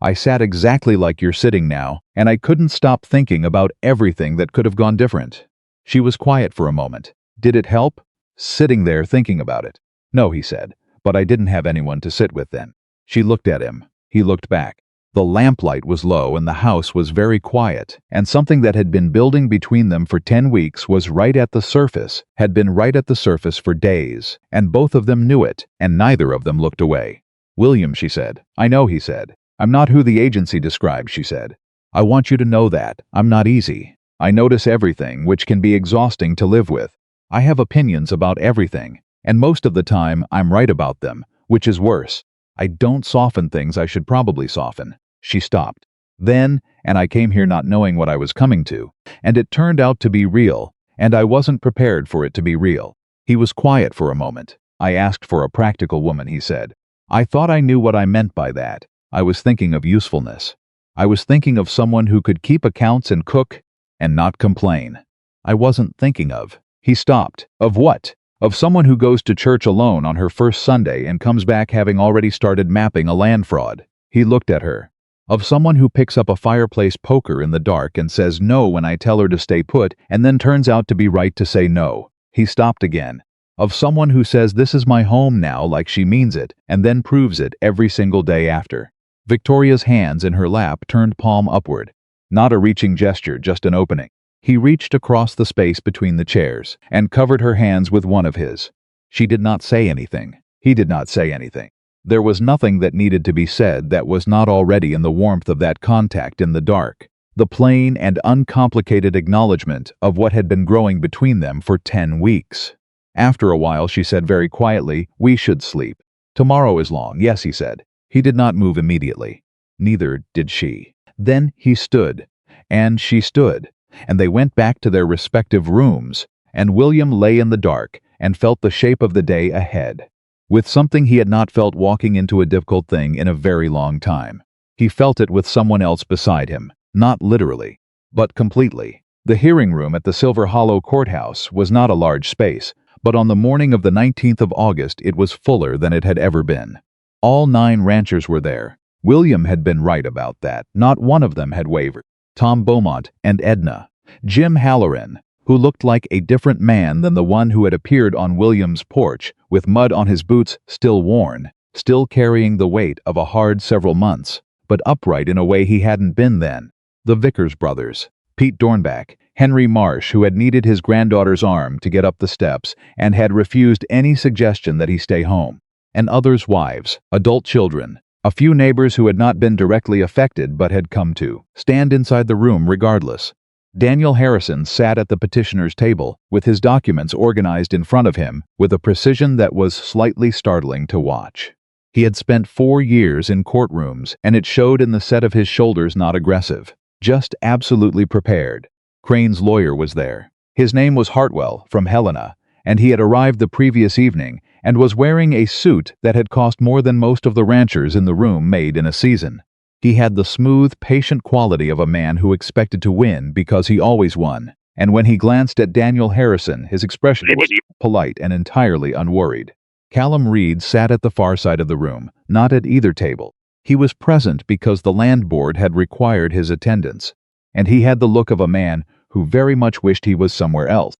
S1: I sat exactly like you're sitting now, and I couldn't stop thinking about everything that could have gone different. She was quiet for a moment. Did it help? Sitting there thinking about it. No, he said, but I didn't have anyone to sit with then. She looked at him. He looked back. The lamplight was low and the house was very quiet, and something that had been building between them for 10 weeks was right at the surface, had been right at the surface for days, and both of them knew it, and neither of them looked away. William, she said. I know, he said. I'm not who the agency describes, she said. I want you to know that. I'm not easy. I notice everything, which can be exhausting to live with. I have opinions about everything, and most of the time I'm right about them, which is worse. I don't soften things I should probably soften. She stopped. Then, and I came here not knowing what I was coming to, and it turned out to be real, and I wasn't prepared for it to be real. He was quiet for a moment. I asked for a practical woman, he said. I thought I knew what I meant by that. I was thinking of usefulness. I was thinking of someone who could keep accounts and cook and not complain. I wasn't thinking of. He stopped. Of what? Of someone who goes to church alone on her first Sunday and comes back having already started mapping a land fraud. He looked at her. Of someone who picks up a fireplace poker in the dark and says no when I tell her to stay put and then turns out to be right to say no. He stopped again. Of someone who says this is my home now like she means it and then proves it every single day after. Victoria's hands in her lap turned palm upward. Not a reaching gesture, just an opening. He reached across the space between the chairs and covered her hands with one of his. She did not say anything. He did not say anything. There was nothing that needed to be said that was not already in the warmth of that contact in the dark. The plain and uncomplicated acknowledgement of what had been growing between them for 10 weeks. After a while, she said very quietly, we should sleep. Tomorrow is long, yes, he said. He did not move immediately. Neither did she. Then he stood, and she stood, and they went back to their respective rooms, and William lay in the dark and felt the shape of the day ahead. With something he had not felt walking into a difficult thing in a very long time. He felt it with someone else beside him, not literally, but completely. The hearing room at the Silver Hollow Courthouse was not a large space, but on the morning of the 19th of August it was fuller than it had ever been. All 9 ranchers were there. William had been right about that. Not one of them had wavered. Tom Beaumont and Edna. Jim Halloran, who looked like a different man than the one who had appeared on William's porch, with mud on his boots still worn, still carrying the weight of a hard several months, but upright in a way he hadn't been then. The Vickers brothers. Pete Dornbach, Henry Marsh, who had needed his granddaughter's arm to get up the steps and had refused any suggestion that he stay home. And others' wives, adult children, a few neighbors who had not been directly affected but had come to stand inside the room regardless. Daniel Harrison sat at the petitioner's table, with his documents organized in front of him with a precision that was slightly startling to watch. He had spent 4 years in courtrooms, and it showed in the set of his shoulders, not aggressive, just absolutely prepared. Crane's lawyer was there. His name was Hartwell, from Helena, and he had arrived the previous evening and was wearing a suit that had cost more than most of the ranchers in the room made in a season. He had the smooth, patient quality of a man who expected to win because he always won, and when he glanced at Daniel Harrison, his expression was polite and entirely unworried. Callum Reed sat at the far side of the room, not at either table. He was present because the land board had required his attendance, and he had the look of a man who very much wished he was somewhere else.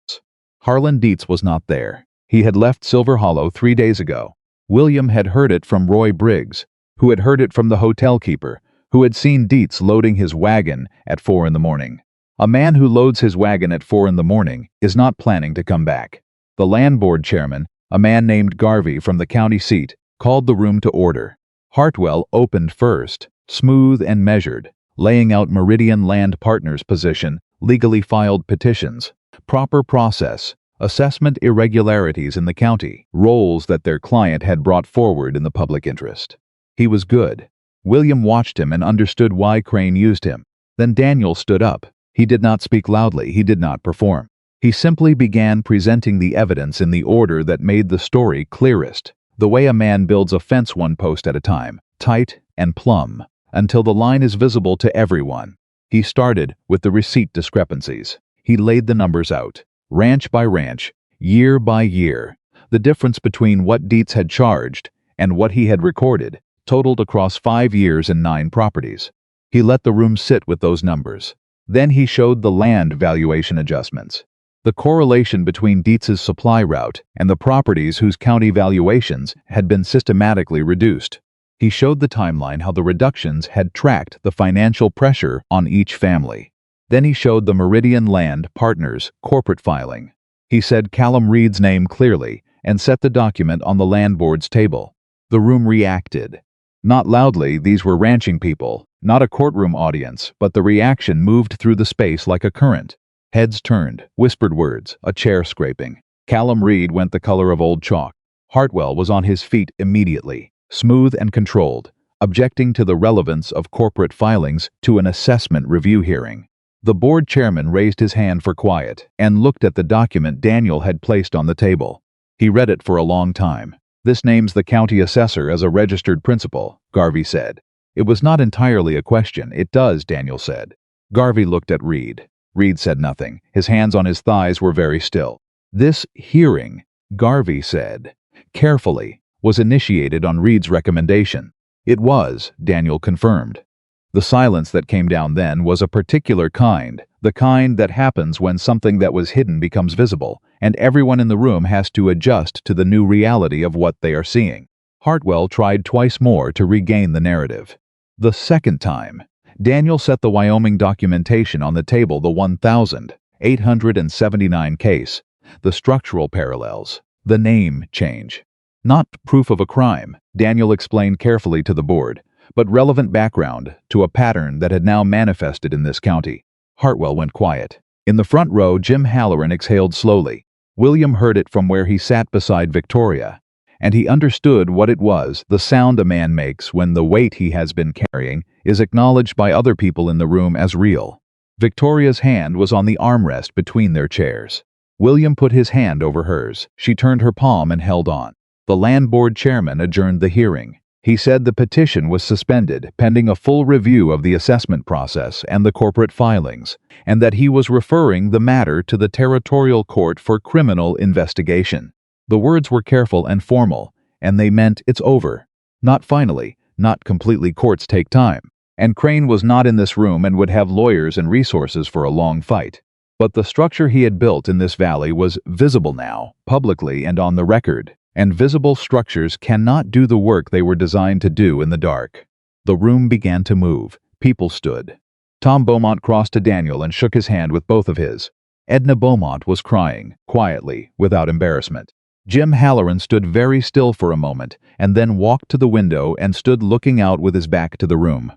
S1: Harlan Dietz was not there. He had left Silver Hollow 3 days ago. William had heard it from Roy Briggs, who had heard it from the hotel keeper, who had seen Dietz loading his wagon at 4 in the morning. A man who loads his wagon at 4 in the morning is not planning to come back. The land board chairman, a man named Garvey from the county seat, called the room to order. Hartwell opened first, smooth and measured, laying out Meridian Land Partners' position, legally filed petitions, proper process, assessment irregularities in the county, roles that their client had brought forward in the public interest. He was good. William watched him and understood why Crane used him. Then Daniel stood up. He did not speak loudly, he did not perform. He simply began presenting the evidence in the order that made the story clearest, the way a man builds a fence one post at a time, tight and plumb, until the line is visible to everyone. He started with the receipt discrepancies. He laid the numbers out, ranch by ranch, year by year. The difference between what Dietz had charged and what he had recorded totaled across 5 years and 9 properties. He let the room sit with those numbers. Then he showed the land valuation adjustments, the correlation between Dietz's supply route and the properties whose county valuations had been systematically reduced. He showed the timeline how the reductions had tracked the financial pressure on each family. Then he showed the Meridian Land Partners corporate filing. He said Callum Reed's name clearly and set the document on the land board's table. The room reacted. Not loudly, these were ranching people, not a courtroom audience, but the reaction moved through the space like a current. Heads turned, whispered words, a chair scraping. Callum Reed went the color of old chalk. Hartwell was on his feet immediately, smooth and controlled, objecting to the relevance of corporate filings to an assessment review hearing. The board chairman raised his hand for quiet and looked at the document Daniel had placed on the table. He read it for a long time. "This names the county assessor as a registered principal," Garvey said. It was not entirely a question. "It does," Daniel said. Garvey looked at Reed. Reed said nothing. His hands on his thighs were very still. "This hearing," Garvey said, carefully, "was initiated on Reed's recommendation." "It was," Daniel confirmed. The silence that came down then was a particular kind, the kind that happens when something that was hidden becomes visible, and everyone in the room has to adjust to the new reality of what they are seeing. Hartwell tried twice more to regain the narrative. The second time, Daniel set the Wyoming documentation on the table, the 1,879 case, the structural parallels, the name change. Not proof of a crime, Daniel explained carefully to the board, but relevant background to a pattern that had now manifested in this county. Hartwell went quiet. In the front row, Jim Halloran exhaled slowly. William heard it from where he sat beside Victoria, and he understood what it was, the sound a man makes when the weight he has been carrying is acknowledged by other people in the room as real. Victoria's hand was on the armrest between their chairs. William put his hand over hers. She turned her palm and held on. The land board chairman adjourned the hearing. He said the petition was suspended pending a full review of the assessment process and the corporate filings, and that he was referring the matter to the Territorial Court for criminal investigation. The words were careful and formal, and they meant it's over. Not finally, not completely. Courts take time. And Crane was not in this room and would have lawyers and resources for a long fight. But the structure he had built in this valley was visible now, publicly and on the record. And visible structures cannot do the work they were designed to do in the dark. The room began to move. People stood. Tom Beaumont crossed to Daniel and shook his hand with both of his. Edna Beaumont was crying, quietly, without embarrassment. Jim Halloran stood very still for a moment, and then walked to the window and stood looking out with his back to the room.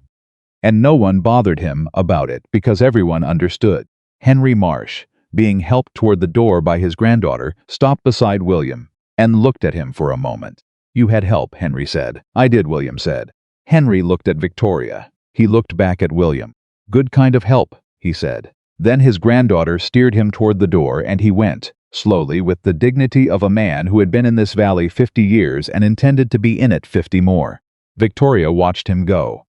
S1: And no one bothered him about it because everyone understood. Henry Marsh, being helped toward the door by his granddaughter, stopped beside William and looked at him for a moment. "You had help," Henry said. "I did," William said. Henry looked at Victoria. He looked back at William. "Good kind of help," he said. Then his granddaughter steered him toward the door, and he went, slowly, with the dignity of a man who had been in this valley 50 years and intended to be in it 50 more. Victoria watched him go.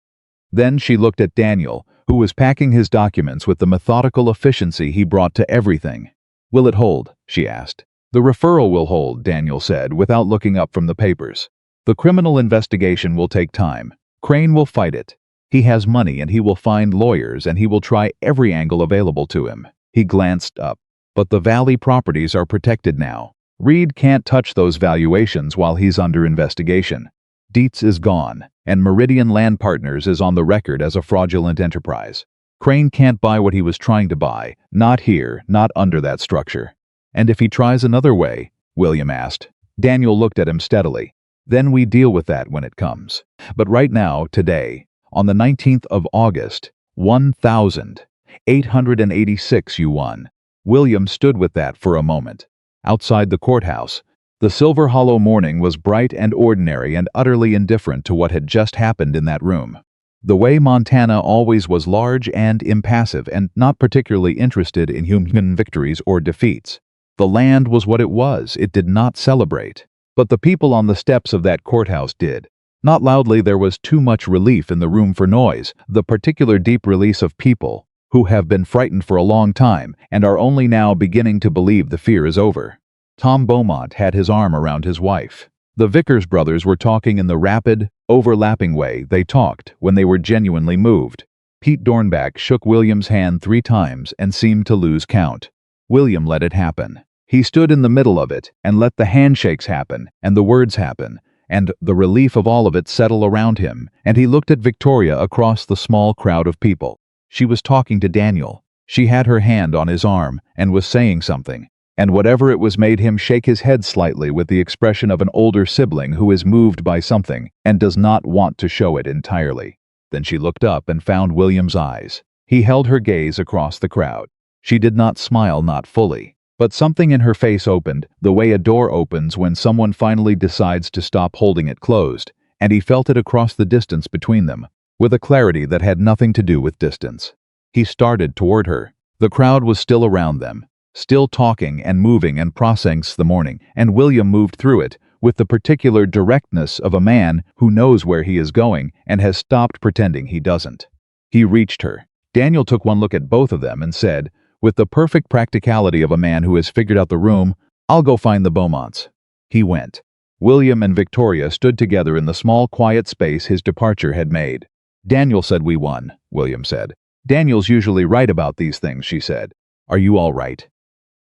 S1: Then she looked at Daniel, who was packing his documents with the methodical efficiency he brought to everything. "Will it hold?" she asked. "The referral will hold," Daniel said, without looking up from the papers. "The criminal investigation will take time. Crane will fight it. He has money and he will find lawyers and he will try every angle available to him." He glanced up. "But the valley properties are protected now. Reed can't touch those valuations while he's under investigation. Dietz is gone, and Meridian Land Partners is on the record as a fraudulent enterprise. Crane can't buy what he was trying to buy, not here, not under that structure." "And if he tries another way?" William asked. Daniel looked at him steadily. "Then we deal with that when it comes. But right now, today, on the 19th of August, 1,886 you won." William stood with that for a moment. Outside the courthouse, the Silver Hollow morning was bright and ordinary and utterly indifferent to what had just happened in that room. The way Montana always was large and impassive and not particularly interested in human victories or defeats. The land was what it did not celebrate. But the people on the steps of that courthouse did. Not loudly, there was too much relief in the room for noise, the particular deep release of people who have been frightened for a long time and are only now beginning to believe the fear is over. Tom Beaumont had his arm around his wife. The Vickers brothers were talking in the rapid, overlapping way they talked when they were genuinely moved. Pete Dornbach shook William's hand 3 times and seemed to lose count. William let it happen. He stood in the middle of it and let the handshakes happen and the words happen, and the relief of all of it settle around him, and he looked at Victoria across the small crowd of people. She was talking to Daniel. She had her hand on his arm and was saying something. And whatever it was made him shake his head slightly with the expression of an older sibling who is moved by something and does not want to show it entirely. Then she looked up and found William's eyes. He held her gaze across the crowd. She did not smile, not fully. But something in her face opened, the way a door opens when someone finally decides to stop holding it closed, and he felt it across the distance between them, with a clarity that had nothing to do with distance. He started toward her. The crowd was still around them, still talking and moving and processing the morning, and William moved through it with the particular directness of a man who knows where he is going and has stopped pretending he doesn't. He reached her. Daniel took one look at both of them and said, with the perfect practicality of a man who has figured out the room, "I'll go find the Beaumonts." He went. William and Victoria stood together in the small quiet space his departure had made. "Daniel said we won," William said. "Daniel's usually right about these things," she said. "Are you all right?"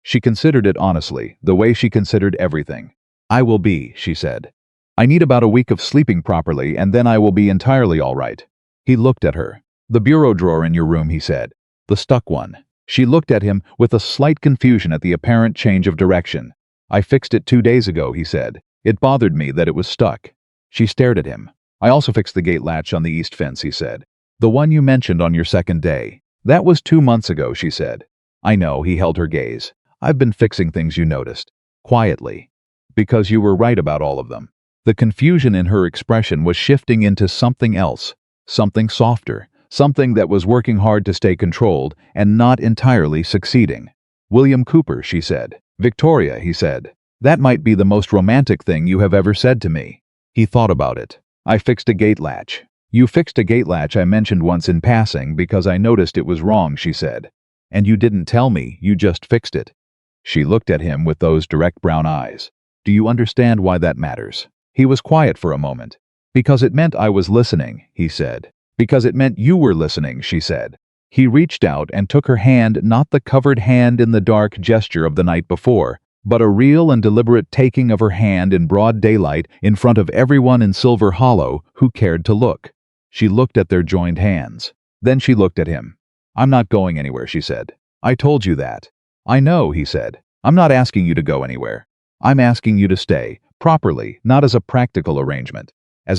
S1: She considered it honestly, the way she considered everything. "I will be," she said. "I need about a week of sleeping properly, and then I will be entirely all right." He looked at her. "The bureau drawer in your room," he said. "The stuck one." She looked at him with a slight confusion at the apparent change of direction. "I fixed it 2 days ago," he said. "It bothered me that it was stuck." She stared at him. "I also fixed the gate latch on the east fence," he said. "The one you mentioned on your second day." "That was 2 months ago," she said. "I know," he held her gaze. "I've been fixing things, you noticed." Quietly. "Because you were right about all of them." The confusion in her expression was shifting into something else, something softer, something that was working hard to stay controlled and not entirely succeeding. "William Cooper," she said. "Victoria," he said. "That might be the most romantic thing you have ever said to me." He thought about it. "I fixed a gate latch." "You fixed a gate latch I mentioned once in passing because I noticed it was wrong," she said. "And you didn't tell me, you just fixed it." She looked at him with those direct brown eyes. "Do you understand why that matters?" He was quiet for a moment. "Because it meant I was listening," he said. "Because it meant you were listening," she said. He reached out and took her hand, not the covered hand in the dark gesture of the night before, but a real and deliberate taking of her hand in broad daylight in front of everyone in Silver Hollow who cared to look. She looked at their joined hands. Then she looked at him. "I'm not going anywhere," she said. "I told you that." "I know," he said. "I'm not asking you to go anywhere. I'm asking you to stay, properly, not as a practical arrangement."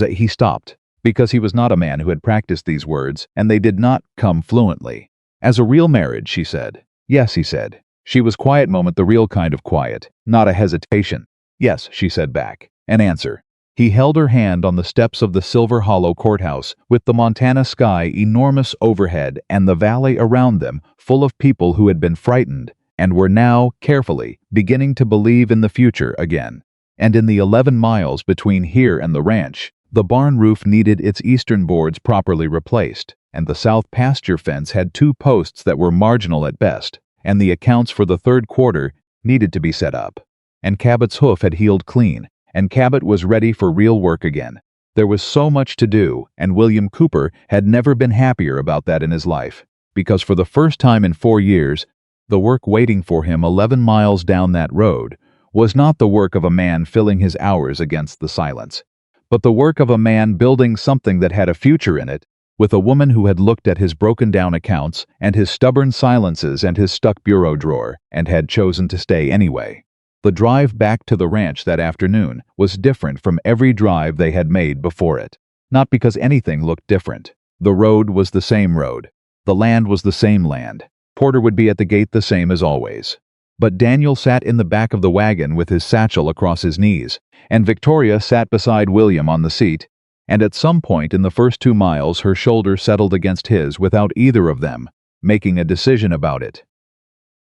S1: He stopped, because he was not a man who had practiced these words, and they did not come fluently. "As a real marriage," she said. "Yes," he said. She was quiet moment, the real kind of quiet, not a hesitation. "Yes," she said back. An answer. He held her hand on the steps of the Silver Hollow courthouse, with the Montana sky enormous overhead and the valley around them full of people who had been frightened and were now, carefully, beginning to believe in the future again. And in the 11 miles between here and the ranch, the barn roof needed its eastern boards properly replaced, and the south pasture fence had 2 posts that were marginal at best, and the accounts for the 3rd quarter needed to be set up. And Cabot's hoof had healed clean, and Cabot was ready for real work again. There was so much to do, and William Cooper had never been happier about that in his life, because for the first time in 4 years, the work waiting for him 11 miles down that road was not the work of a man filling his hours against the silence, but the work of a man building something that had a future in it, with a woman who had looked at his broken-down accounts and his stubborn silences and his stuck bureau drawer and had chosen to stay anyway. The drive back to the ranch that afternoon was different from every drive they had made before it. Not because anything looked different. The road was the same road. The land was the same land. Porter would be at the gate the same as always. But Daniel sat in the back of the wagon with his satchel across his knees, and Victoria sat beside William on the seat, and at some point in the first 2 miles her shoulder settled against his without either of them making a decision about it.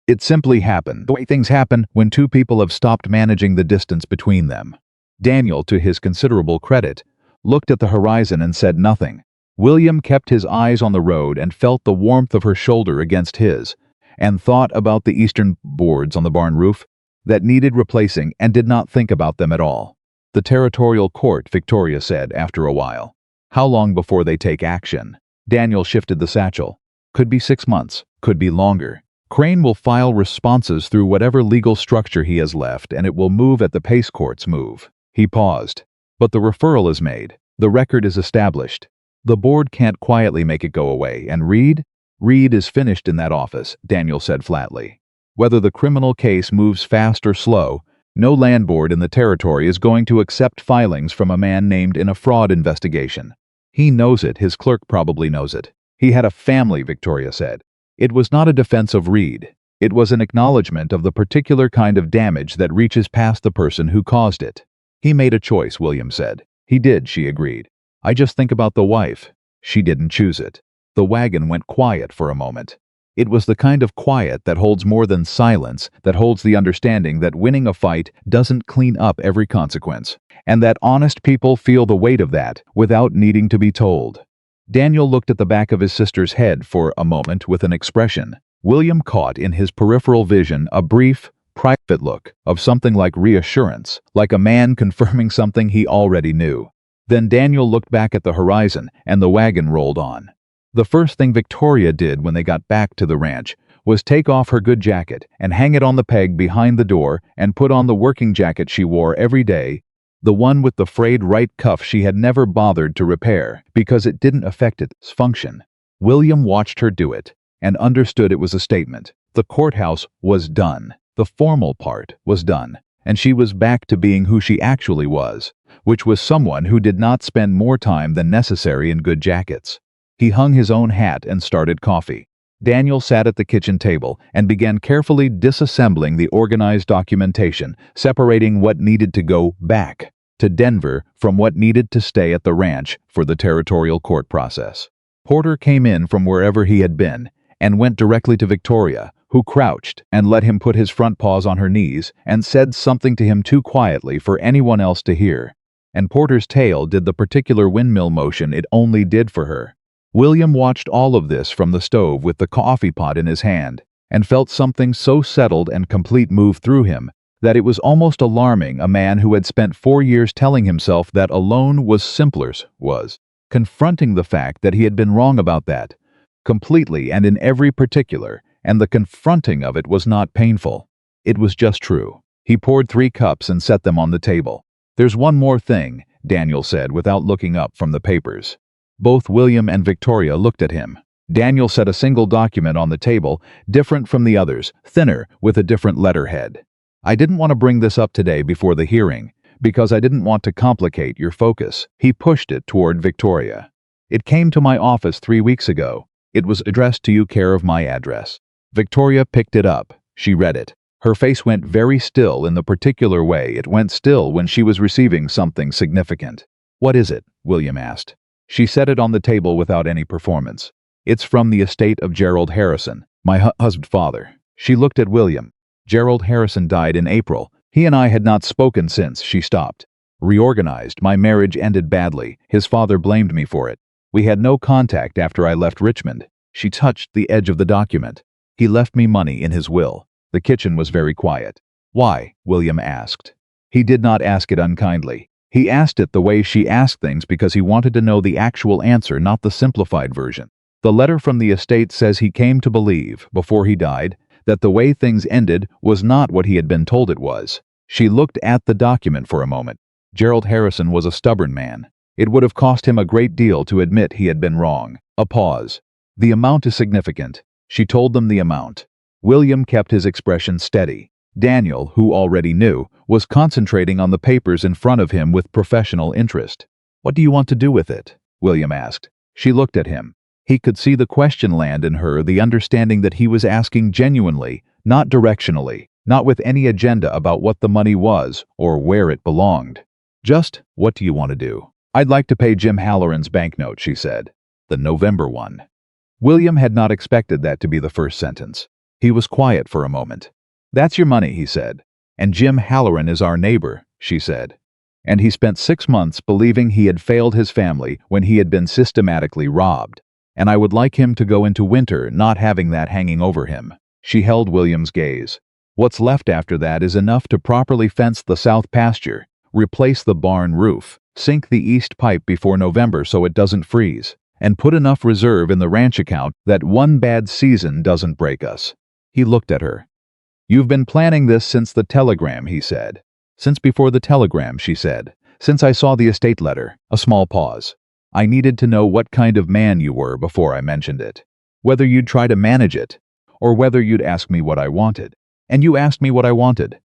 S1: It simply happened, the way things happen when two people have stopped managing the distance between them. Daniel, to his considerable credit, looked at the horizon and said nothing. William kept his eyes on the road and felt the warmth of her shoulder against his, and thought about the eastern boards on the barn roof that needed replacing and did not think about them at all. The territorial court, Victoria said after a while. How long before they take action? Daniel shifted the satchel. Could be 6 months, could be longer. Crane will file responses through whatever legal structure he has left, and it will move at the pace courts move. He paused. But the referral is made. The record is established. The board can't quietly make it go away. And Reed? Reed is finished in that office, Daniel said flatly. Whether the criminal case moves fast or slow, no land board in the territory is going to accept filings from a man named in a fraud investigation. He knows it. His clerk probably knows it. He had a family, Victoria said. It was not a defense of Reed. It was an acknowledgement of the particular kind of damage that reaches past the person who caused it. He made a choice, William said. He did, she agreed. I just think about the wife. She didn't choose it. The wagon went quiet for a moment. It was the kind of quiet that holds more than silence, that holds the understanding that winning a fight doesn't clean up every consequence, and that honest people feel the weight of that without needing to be told. Daniel looked at the back of his sister's head for a moment with an expression. William caught in his peripheral vision a brief, private look of something like reassurance, like a man confirming something he already knew. Then Daniel looked back at the horizon, and the wagon rolled on. The first thing Victoria did when they got back to the ranch was take off her good jacket and hang it on the peg behind the door and put on the working jacket she wore every day, the one with the frayed right cuff she had never bothered to repair because it didn't affect its function. William watched her do it and understood it was a statement. The courthouse was done. The formal part was done, and she was back to being who she actually was, which was someone who did not spend more time than necessary in good jackets. He hung his own hat and started coffee. Daniel sat at the kitchen table and began carefully disassembling the organized documentation, separating what needed to go back to Denver from what needed to stay at the ranch for the territorial court process. Porter came in from wherever he had been and went directly to Victoria, who crouched and let him put his front paws on her knees and said something to him too quietly for anyone else to hear. And Porter's tail did the particular windmill motion it only did for her. William watched all of this from the stove with the coffee pot in his hand, and felt something so settled and complete move through him that it was almost alarming. A man who had spent 4 years telling himself that alone was simpler was confronting the fact that he had been wrong about that, completely and in every particular, and the confronting of it was not painful. It was just true. He poured 3 cups and set them on the table. There's one more thing, Daniel said without looking up from the papers. Both William and Victoria looked at him. Daniel set a single document on the table, different from the others, thinner, with a different letterhead. I didn't want to bring this up today before the hearing, because I didn't want to complicate your focus. He pushed it toward Victoria. It came to my office 3 weeks ago. It was addressed to you care of my address. Victoria picked it up. She read it. Her face went very still in the particular way it went still when she was receiving something significant. What is it? William asked. She set it on the table without any performance. It's from the estate of Gerald Harrison, my husband's father. She looked at William. Gerald Harrison died in April. He and I had not spoken since. She stopped. Reorganized. My marriage ended badly. His father blamed me for it. We had no contact after I left Richmond. She touched the edge of the document. He left me money in his will. The kitchen was very quiet. Why? William asked. He did not ask it unkindly. He asked it the way she asked things because he wanted to know the actual answer, not the simplified version. The letter from the estate says he came to believe, before he died, that the way things ended was not what he had been told it was. She looked at the document for a moment. Gerald Harrison was a stubborn man. It would have cost him a great deal to admit he had been wrong. A pause. The amount is significant. She told them the amount. William kept his expression steady. Daniel, who already knew, was concentrating on the papers in front of him with professional interest. What do you want to do with it? William asked. She looked at him. He could see the question land in her, the understanding that he was asking genuinely, not directionally, not with any agenda about what the money was or where it belonged. Just, what do you want to do? I'd like to pay Jim Halloran's banknote, she said. The November one. William had not expected that to be the first sentence. He was quiet for a moment. That's your money, he said. And Jim Halloran is our neighbor, she said. And he spent 6 months believing he had failed his family when he had been systematically robbed. And I would like him to go into winter not having that hanging over him. She held William's gaze. What's left after that is enough to properly fence the south pasture, replace the barn roof, sink the east pipe before November so it doesn't freeze, and put enough reserve in the ranch account that one bad season doesn't break us. He looked at her. You've been planning this since the telegram, he said. Since before the telegram, she said. Since I saw the estate letter. A small pause. I needed to know what kind of man you were before I mentioned it. Whether you'd try to manage it, or whether you'd ask me what I wanted. And you asked me what I wanted.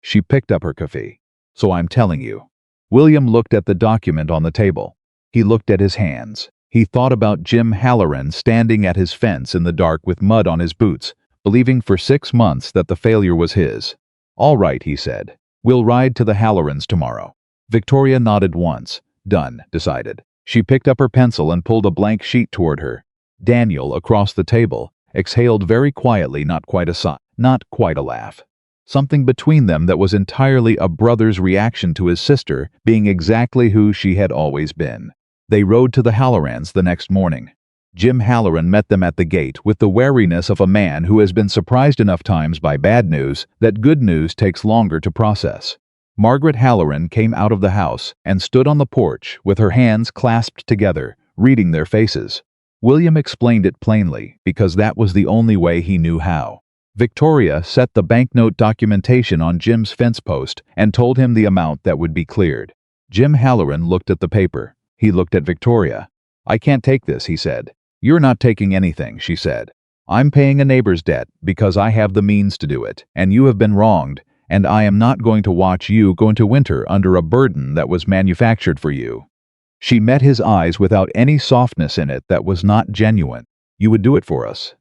S1: She picked up her coffee. So I'm telling you. William looked at the document on the table. He looked at his hands. He thought about Jim Halloran standing at his fence in the dark with mud on his boots, believing for 6 months that the failure was his. All right, he said. We'll ride to the Hallorans tomorrow. Victoria nodded once. Done, decided. She picked up her pencil and pulled a blank sheet toward her. Daniel, across the table, exhaled very quietly, not quite a sigh, not quite a laugh. Something between them that was entirely a brother's reaction to his sister being exactly who she had always been. They rode to the Hallorans the next morning. Jim Halloran met them at the gate with the wariness of a man who has been surprised enough times by bad news that good news takes longer to process. Margaret Halloran came out of the house and stood on the porch with her hands clasped together, reading their faces. William explained it plainly because that was the only way he knew how. Victoria set the banknote documentation on Jim's fence post and told him the amount that would be cleared. Jim Halloran looked at the paper. He looked at Victoria. I can't take this, he said. You're not taking anything, she said. I'm paying a neighbor's debt because I have the means to do it, and you have been wronged, and I am not going to watch you go into winter under a burden that was manufactured for you. She met his eyes without any softness in it that was not genuine. You would do it for us.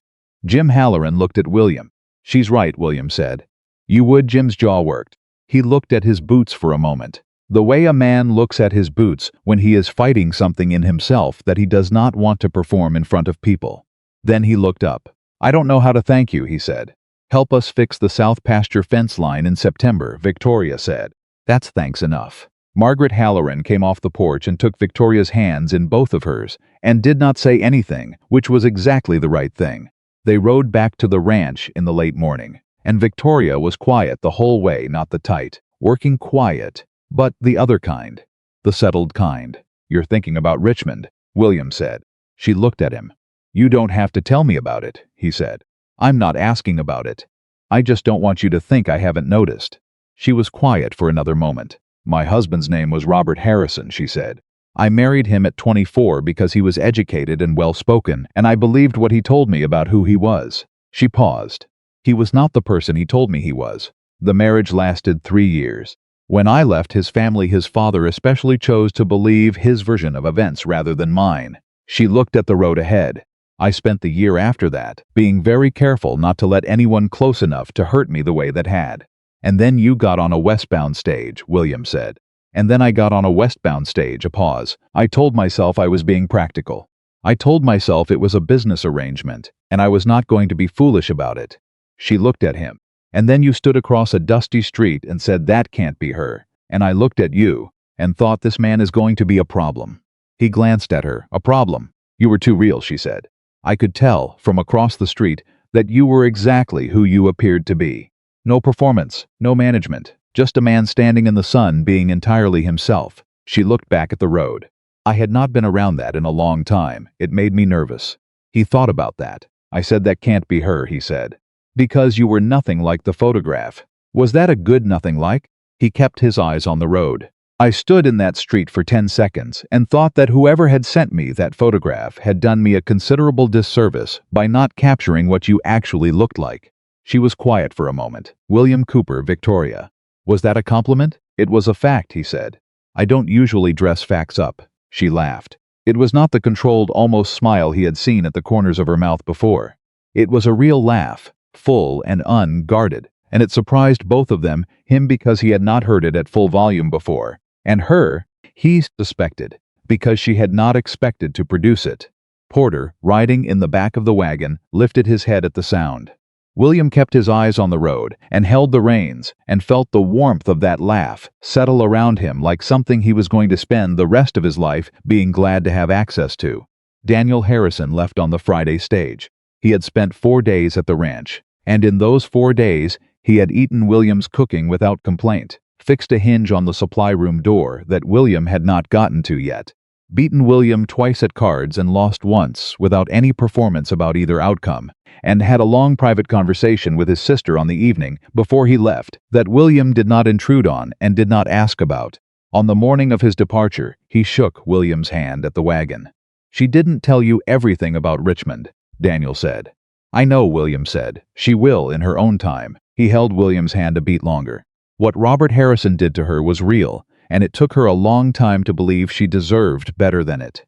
S1: Jim Halloran looked at William. She's right, William said. You would. Jim's jaw worked. He looked at his boots for a moment. The way a man looks at his boots when he is fighting something in himself that he does not want to perform in front of people. Then he looked up. I don't know how to thank you, he said. Help us fix the south pasture fence line in September, Victoria said. That's thanks enough. Margaret Halloran came off the porch and took Victoria's hands in both of hers and did not say anything, which was exactly the right thing. They rode back to the ranch in the late morning, and Victoria was quiet the whole way, not the tight, working quiet, but the other kind, the settled kind. You're thinking about Richmond, William said. She looked at him. You don't have to tell me about it, he said. I'm not asking about it. I just don't want you to think I haven't noticed. She was quiet for another moment. My husband's name was Robert Harrison, she said. I married him at 24 because he was educated and well-spoken, and I believed what he told me about who he was. She paused. He was not the person he told me he was. The marriage lasted 3 years. When I left his family, his father especially chose to believe his version of events rather than mine. She looked at the road ahead. I spent the year after that, being very careful not to let anyone close enough to hurt me the way that had. And then you got on a westbound stage, William said. And then I got on a westbound stage, a pause. I told myself I was being practical. I told myself it was a business arrangement, and I was not going to be foolish about it. She looked at him. And then you stood across a dusty street and said that can't be her. And I looked at you, and thought this man is going to be a problem. He glanced at her. A problem. You were too real, she said. I could tell, from across the street, that you were exactly who you appeared to be. No performance, no management, just a man standing in the sun being entirely himself. She looked back at the road. I had not been around that in a long time. It made me nervous. He thought about that. I said that can't be her, he said. Because you were nothing like the photograph. Was that a good nothing like? He kept his eyes on the road. I stood in that street for 10 seconds and thought that whoever had sent me that photograph had done me a considerable disservice by not capturing what you actually looked like. She was quiet for a moment. William Cooper, Victoria. Was that a compliment? It was a fact, he said. I don't usually dress facts up. She laughed. It was not the controlled, almost smile he had seen at the corners of her mouth before. It was a real laugh, full and unguarded, and it surprised both of them, him because he had not heard it at full volume before, and her, he suspected, because she had not expected to produce it. Porter, riding in the back of the wagon, lifted his head at the sound. William kept his eyes on the road and held the reins and felt the warmth of that laugh settle around him like something he was going to spend the rest of his life being glad to have access to. Daniel Harrison left on the Friday stage. He had spent 4 days at the ranch, and in those 4 days he had eaten William's cooking without complaint, fixed a hinge on the supply room door that William had not gotten to yet, beaten William twice at cards and lost once without any performance about either outcome, and had a long private conversation with his sister on the evening before he left that William did not intrude on and did not ask about. On the morning of his departure, he shook William's hand at the wagon. "She didn't tell you everything about Richmond," Daniel said. "I know," William said. "She will in her own time." He held William's hand a beat longer. What Robert Harrison did to her was real, and it took her a long time to believe she deserved better than it.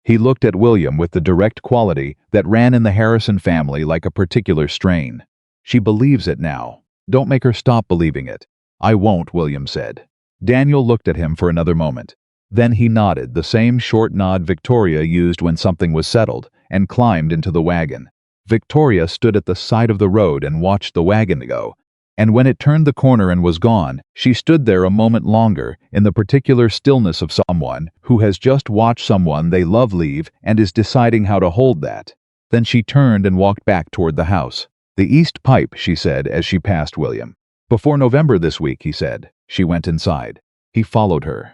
S1: He looked at William with the direct quality that ran in the Harrison family like a particular strain. "She believes it now. Don't make her stop believing it." "I won't," William said. Daniel looked at him for another moment. Then he nodded, the same short nod Victoria used when something was settled, and climbed into the wagon. Victoria stood at the side of the road and watched the wagon go, and when it turned the corner and was gone, she stood there a moment longer in the particular stillness of someone who has just watched someone they love leave and is deciding how to hold that. Then she turned and walked back toward the house. "The East Pipe," she said as she passed William. "Before November this week," he said. She went inside. He followed her.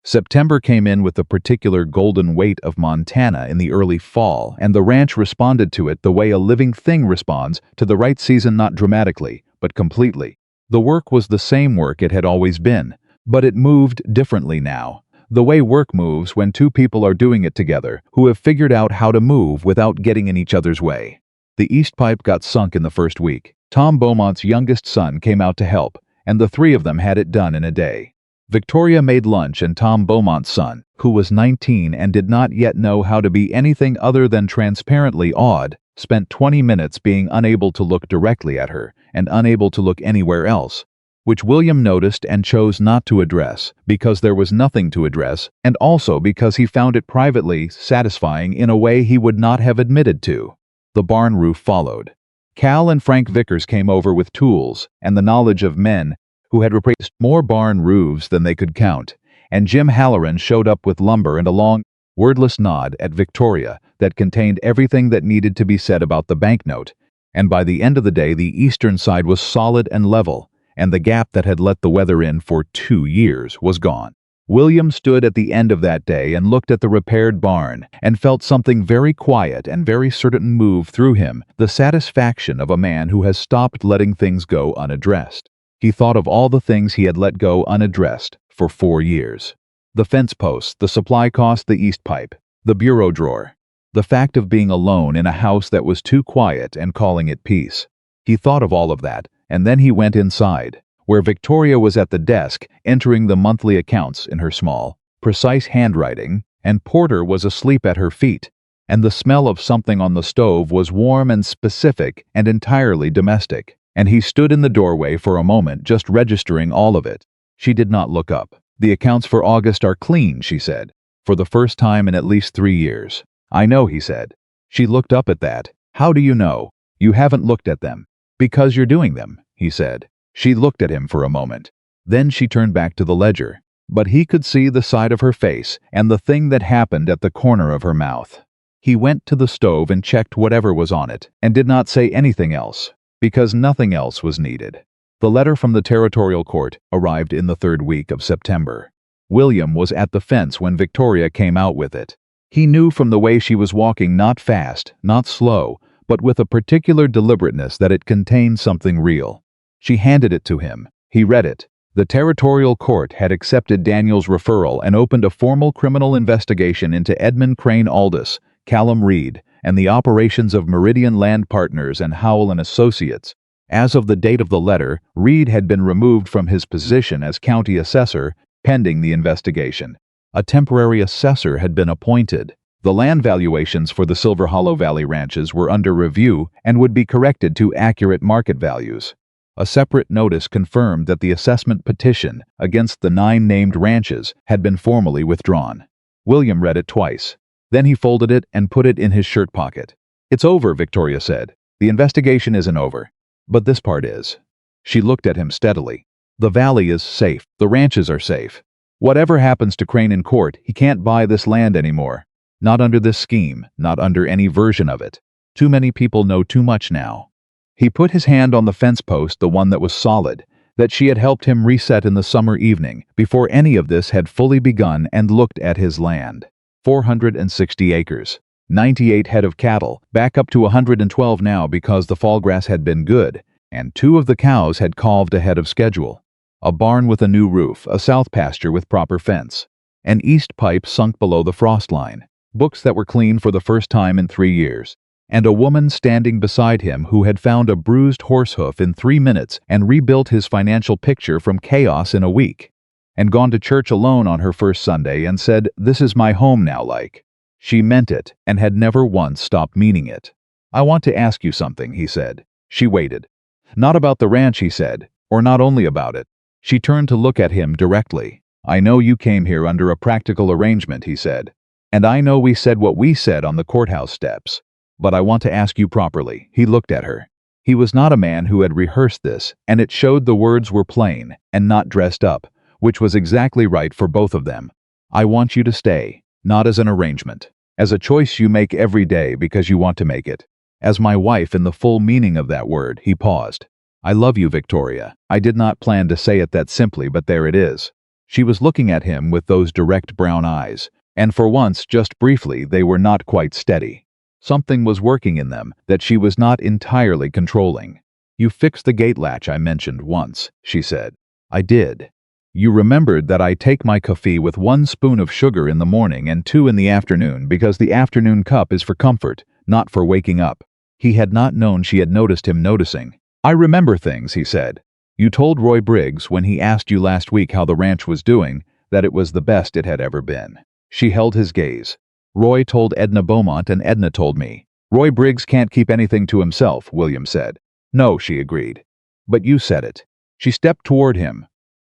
S1: September came in with the particular golden weight of Montana in the early fall, and the ranch responded to it the way a living thing responds to the right season, not dramatically, but completely. The work was the same work it had always been, but it moved differently now. The way work moves when two people are doing it together, who have figured out how to move without getting in each other's way. The East Pipe got sunk in the first week. Tom Beaumont's youngest son came out to help, and the three of them had it done in a day. Victoria made lunch, and Tom Beaumont's son, who was 19 and did not yet know how to be anything other than transparently awed, spent 20 minutes being unable to look directly at her and unable to look anywhere else, which William noticed and chose not to address because there was nothing to address, and also because he found it privately satisfying in a way he would not have admitted to. The barn roof followed. Cal and Frank Vickers came over with tools and the knowledge of men who had replaced more barn roofs than they could count, and Jim Halloran showed up with lumber and a long, wordless nod at Victoria that contained everything that needed to be said about the banknote, and by the end of the day the eastern side was solid and level, and the gap that had let the weather in for 2 years was gone. William stood at the end of that day and looked at the repaired barn and felt something very quiet and very certain move through him, the satisfaction of a man who has stopped letting things go unaddressed. He thought of all the things he had let go unaddressed for 4 years. The fence posts, the supply cost, the East Pipe, the bureau drawer, the fact of being alone in a house that was too quiet and calling it peace. He thought of all of that, and then he went inside, where Victoria was at the desk entering the monthly accounts in her small, precise handwriting, and Porter was asleep at her feet, and the smell of something on the stove was warm and specific and entirely domestic. And he stood in the doorway for a moment, just registering all of it. She did not look up. "The accounts for August are clean," she said, for the first time in at least 3 years. "I know," he said. She looked up at that. "How do you know? You haven't looked at them." "Because you're doing them," he said. She looked at him for a moment. Then she turned back to the ledger. But he could see the side of her face and the thing that happened at the corner of her mouth. He went to the stove and checked whatever was on it, and did not say anything else, because nothing else was needed. The letter from the territorial court arrived in the 3rd week of September. William was at the fence when Victoria came out with it. He knew from the way she was walking, not fast, not slow, but with a particular deliberateness, that it contained something real. She handed it to him. He read it. The territorial court had accepted Daniel's referral and opened a formal criminal investigation into Edmund Crane Aldous, Callum Reed, and the operations of Meridian Land Partners and Howell and Associates. As of the date of the letter, Reed had been removed from his position as county assessor, pending the investigation. A temporary assessor had been appointed. The land valuations for the Silver Hollow Valley ranches were under review and would be corrected to accurate market values. A separate notice confirmed that the assessment petition against the 9 named ranches had been formally withdrawn. William read it twice. Then he folded it and put it in his shirt pocket. "It's over," Victoria said. "The investigation isn't over. But this part is." She looked at him steadily. "The valley is safe. The ranches are safe. Whatever happens to Crane in court, he can't buy this land anymore. Not under this scheme, not under any version of it. Too many people know too much now." He put his hand on the fence post, the one that was solid, that she had helped him reset in the summer evening, before any of this had fully begun, and looked at his land. 460 acres. 98 head of cattle, back up to 112 now because the fall grass had been good, and 2 of the cows had calved ahead of schedule. A barn with a new roof, a south pasture with proper fence. An east pipe sunk below the frost line. Books that were clean for the first time in 3 years. And a woman standing beside him who had found a bruised horsehoof in 3 minutes and rebuilt his financial picture from chaos in a week. And gone to church alone on her first Sunday and said, "This is my home now," like. She meant it and had never once stopped meaning it. "I want to ask you something," he said. She waited. "Not about the ranch," he said, "or not only about it." She turned to look at him directly. "I know you came here under a practical arrangement," he said. "And I know we said what we said on the courthouse steps. But I want to ask you properly." He looked at her. He was not a man who had rehearsed this, and it showed the words were plain and not dressed up, which was exactly right for both of them. "I want you to stay, not as an arrangement, as a choice you make every day because you want to make it. As my wife in the full meaning of that word." He paused. "I love you, Victoria. I did not plan to say it that simply, but there it is." She was looking at him with those direct brown eyes, and for once, just briefly, they were not quite steady. Something was working in them that she was not entirely controlling. "You fixed the gate latch I mentioned once," she said. "I did. You remembered that I take my coffee with 1 spoon of sugar in the morning and 2 in the afternoon because the afternoon cup is for comfort, not for waking up." He had not known she had noticed him noticing. "I remember things," he said. "You told Roy Briggs when he asked you last week how the ranch was doing that it was the best it had ever been." She held his gaze. "Roy told Edna Beaumont and Edna told me." "Roy Briggs can't keep anything to himself," William said. "No," she agreed. "But you said it." She stepped toward him.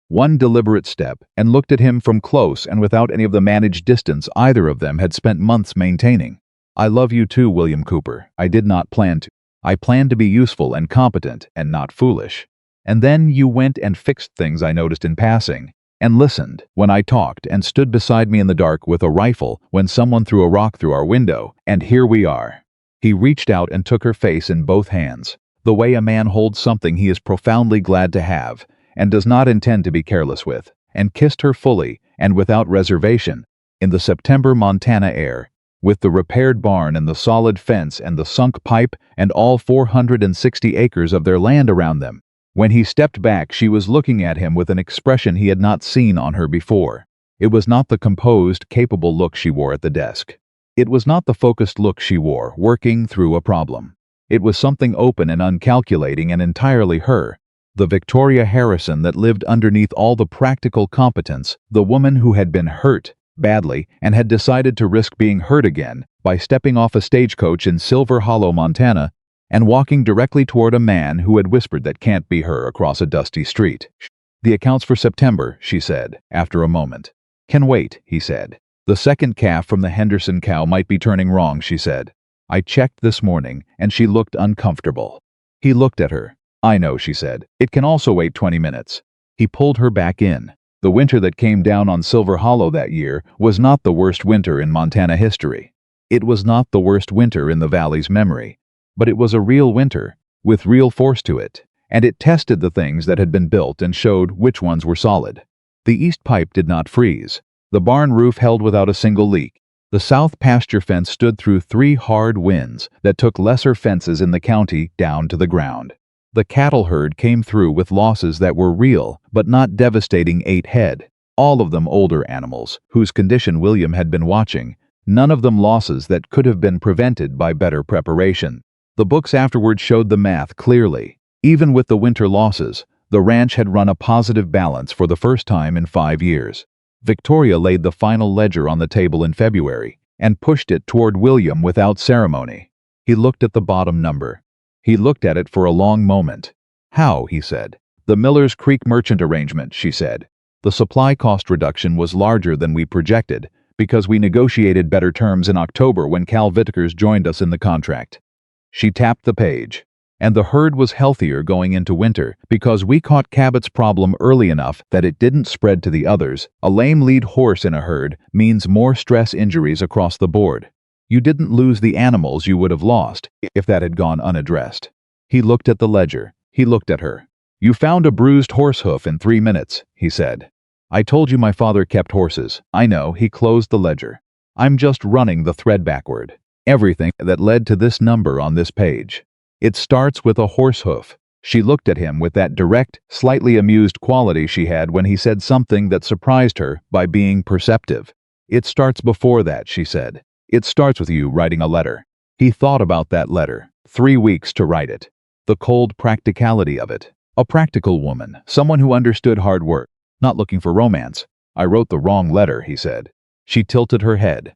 S1: One deliberate step, and looked at him from close and without any of the managed distance either of them had spent months maintaining. "I love you too, William Cooper. I did not plan to. I planned to be useful and competent and not foolish. And then you went and fixed things I noticed in passing, and listened when I talked, and stood beside me in the dark with a rifle when someone threw a rock through our window, and here we are." He reached out and took her face in both hands, the way a man holds something he is profoundly glad to have, and does not intend to be careless with, and kissed her fully, and without reservation, in the September Montana air, with the repaired barn and the solid fence and the sunk pipe and all 460 acres of their land around them. When he stepped back, she was looking at him with an expression he had not seen on her before. It was not the composed, capable look she wore at the desk. It was not the focused look she wore, working through a problem. It was something open and uncalculating and entirely her. The Victoria Harrison that lived underneath all the practical competence, the woman who had been hurt, badly, and had decided to risk being hurt again by stepping off a stagecoach in Silver Hollow, Montana, and walking directly toward a man who had whispered that can't be her across a dusty street. "The accounts for September," she said, after a moment. "Can wait," he said. "The second calf from the Henderson cow might be turning wrong," she said. "I checked this morning, and she looked uncomfortable." He looked at her. "I know," she said. "It can also wait 20 minutes. He pulled her back in. The winter that came down on Silver Hollow that year was not the worst winter in Montana history. It was not the worst winter in the valley's memory. But it was a real winter, with real force to it, and it tested the things that had been built and showed which ones were solid. The east pipe did not freeze. The barn roof held without a single leak. The south pasture fence stood through 3 hard winds that took lesser fences in the county down to the ground. The cattle herd came through with losses that were real, but not devastating 8 head, all of them older animals, whose condition William had been watching, none of them losses that could have been prevented by better preparation. The books afterward showed the math clearly. Even with the winter losses, the ranch had run a positive balance for the first time in 5 years. Victoria laid the final ledger on the table in February and pushed it toward William without ceremony. He looked at the bottom number. He looked at it for a long moment. "How?" he said. "The Miller's Creek merchant arrangement," she said. "The supply cost reduction was larger than we projected because we negotiated better terms in October when Cal Vickers joined us in the contract. She tapped the page. And the herd was healthier going into winter because we caught Cabot's problem early enough that it didn't spread to the others. A lame lead horse in a herd means more stress injuries across the board. You didn't lose the animals you would have lost if that had gone unaddressed. He looked at the ledger. He looked at her. You found a bruised horse hoof in 3 minutes, he said. I told you my father kept horses. I know, he closed the ledger. I'm just running the thread backward. Everything that led to this number on this page. It starts with a horse hoof. She looked at him with that direct, slightly amused quality she had when he said something that surprised her by being perceptive. It starts before that, she said. It starts with you writing a letter. He thought about that letter. 3 weeks to write it. The cold practicality of it. A practical woman, someone who understood hard work, not looking for romance. I wrote the wrong letter, he said. She tilted her head.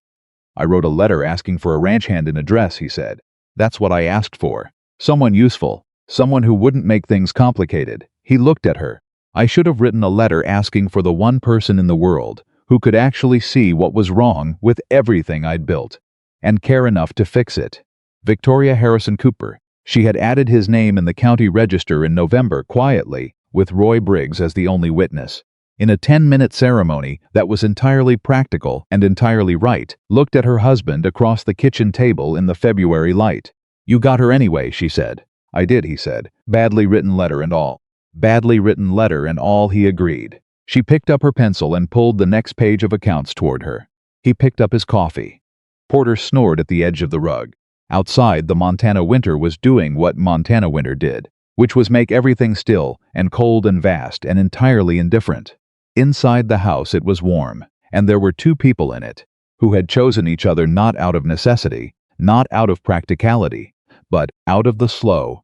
S1: I wrote a letter asking for a ranch hand and address, he said. That's what I asked for. Someone useful, someone who wouldn't make things complicated. He looked at her. I should have written a letter asking for the one person in the world who could actually see what was wrong with everything I'd built and care enough to fix it. Victoria Harrison Cooper. She had added his name in the county register in November quietly, with Roy Briggs as the only witness. In a 10-minute ceremony that was entirely practical and entirely right, looked at her husband across the kitchen table in the February light. You got her anyway, she said. I did, he said. Badly written letter and all. Badly written letter and all, he agreed. She picked up her pencil and pulled the next page of accounts toward her. He picked up his coffee. Porter snored at the edge of the rug. Outside, the Montana winter was doing what Montana winter did, which was make everything still and cold and vast and entirely indifferent. Inside the house it was warm, and there were 2 people in it, who had chosen each other not out of necessity, not out of practicality, but out of the slow,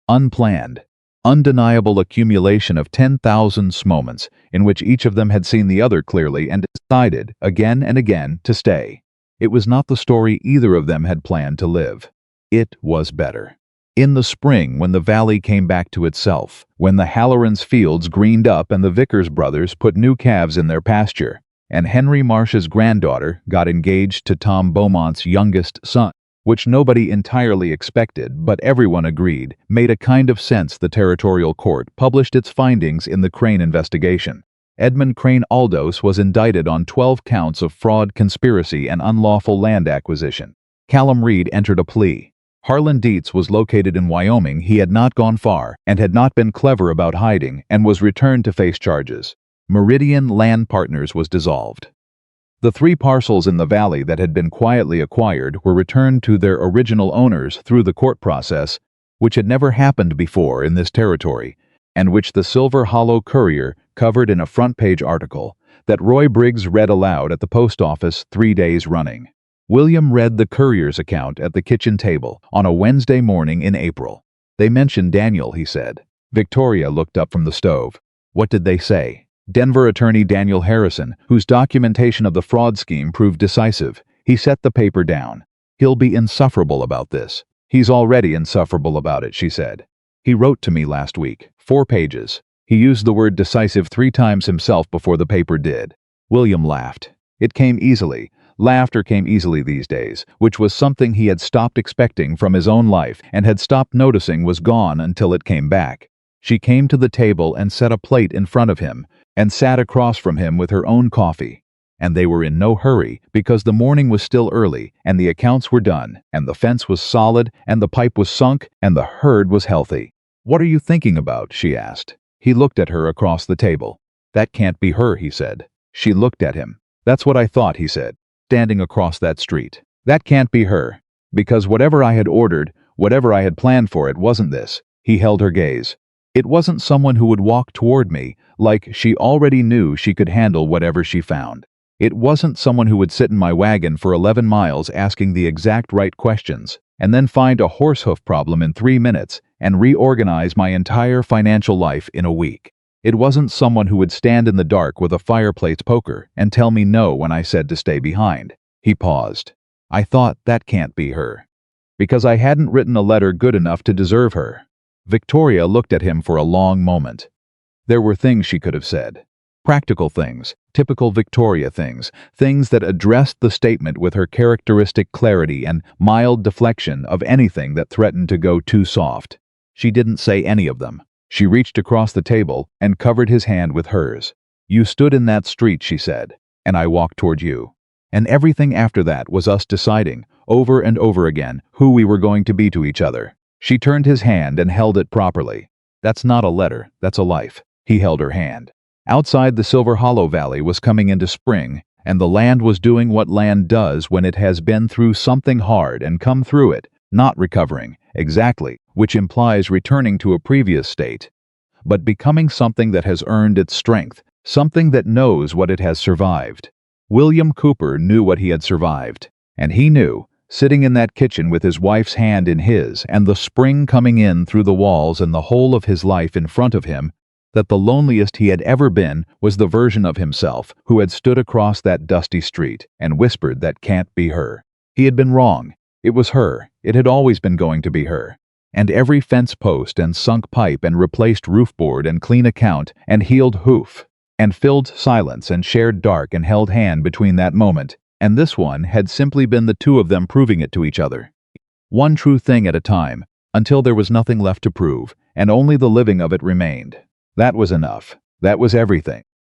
S1: unplanned, undeniable accumulation of 10,000 moments in which each of them had seen the other clearly and decided, again and again, to stay. It was not the story either of them had planned to live. It was better. In the spring, when the valley came back to itself, when the Halloran's fields greened up and the Vickers brothers put new calves in their pasture, and Henry Marsh's granddaughter got engaged to Tom Beaumont's youngest son, which nobody entirely expected, but everyone agreed, made a kind of sense. The territorial court published its findings in the Crane investigation. Edmund Crane Aldous was indicted on 12 counts of fraud, conspiracy, and unlawful land acquisition. Callum Reed entered a plea. Harlan Dietz was located in Wyoming. He had not gone far, and had not been clever about hiding, and was returned to face charges. Meridian Land Partners was dissolved. The 3 parcels in the valley that had been quietly acquired were returned to their original owners through the court process, which had never happened before in this territory, and which the Silver Hollow Courier covered in a front-page article that Roy Briggs read aloud at the post office 3 days running. William read the Courier's account at the kitchen table on a Wednesday morning in April. They mentioned Daniel, he said. Victoria looked up from the stove. What did they say? Denver attorney Daniel Harrison, whose documentation of the fraud scheme proved decisive. He set the paper down. He'll be insufferable about this. He's already insufferable about it, she said. He wrote to me last week, 4 pages. He used the word decisive 3 times himself before the paper did. William laughed. It came easily. Laughter came easily these days, which was something he had stopped expecting from his own life and had stopped noticing was gone until it came back. She came to the table and set a plate in front of him, and sat across from him with her own coffee. And they were in no hurry, because the morning was still early, and the accounts were done, and the fence was solid, and the pipe was sunk, and the herd was healthy. What are you thinking about? She asked. He looked at her across the table. That can't be her, he said. She looked at him. That's what I thought, he said, standing across that street. That can't be her. Because whatever I had ordered, whatever I had planned for it, wasn't this. He held her gaze. It wasn't someone who would walk toward me, like she already knew she could handle whatever she found. It wasn't someone who would sit in my wagon for 11 miles asking the exact right questions, and then find a horsehoof problem in 3 minutes and reorganize my entire financial life in a week. It wasn't someone who would stand in the dark with a fireplace poker and tell me no when I said to stay behind. He paused. I thought, that can't be her. Because I hadn't written a letter good enough to deserve her. Victoria looked at him for a long moment. There were things she could have said. Practical things, Typical Victoria things, things that addressed the statement with her characteristic clarity and mild deflection of anything that threatened to go too soft. She didn't say any of them. She reached across the table and covered his hand with hers. "You stood in that street," she said, "and I walked toward you. And everything after that was us deciding, over and over again, who we were going to be to each other." She turned his hand and held it properly. "That's not a letter, that's a life." He held her hand. Outside, the Silver Hollow Valley was coming into spring, and the land was doing what land does when it has been through something hard and come through it, not recovering, exactly, which implies returning to a previous state, but becoming something that has earned its strength, something that knows what it has survived. William Cooper knew what he had survived, and he knew, sitting in that kitchen with his wife's hand in his and the spring coming in through the walls and the whole of his life in front of him, that the loneliest he had ever been was the version of himself who had stood across that dusty street and whispered that can't be her. He had been wrong. It was her. It had always been going to be her. And every fence post and sunk pipe and replaced roof board and clean account and healed hoof and filled silence and shared dark and held hand between that moment and this one had simply been the two of them proving it to each other. One true thing at a time, until there was nothing left to prove, and only the living of it remained. That was enough. That was everything.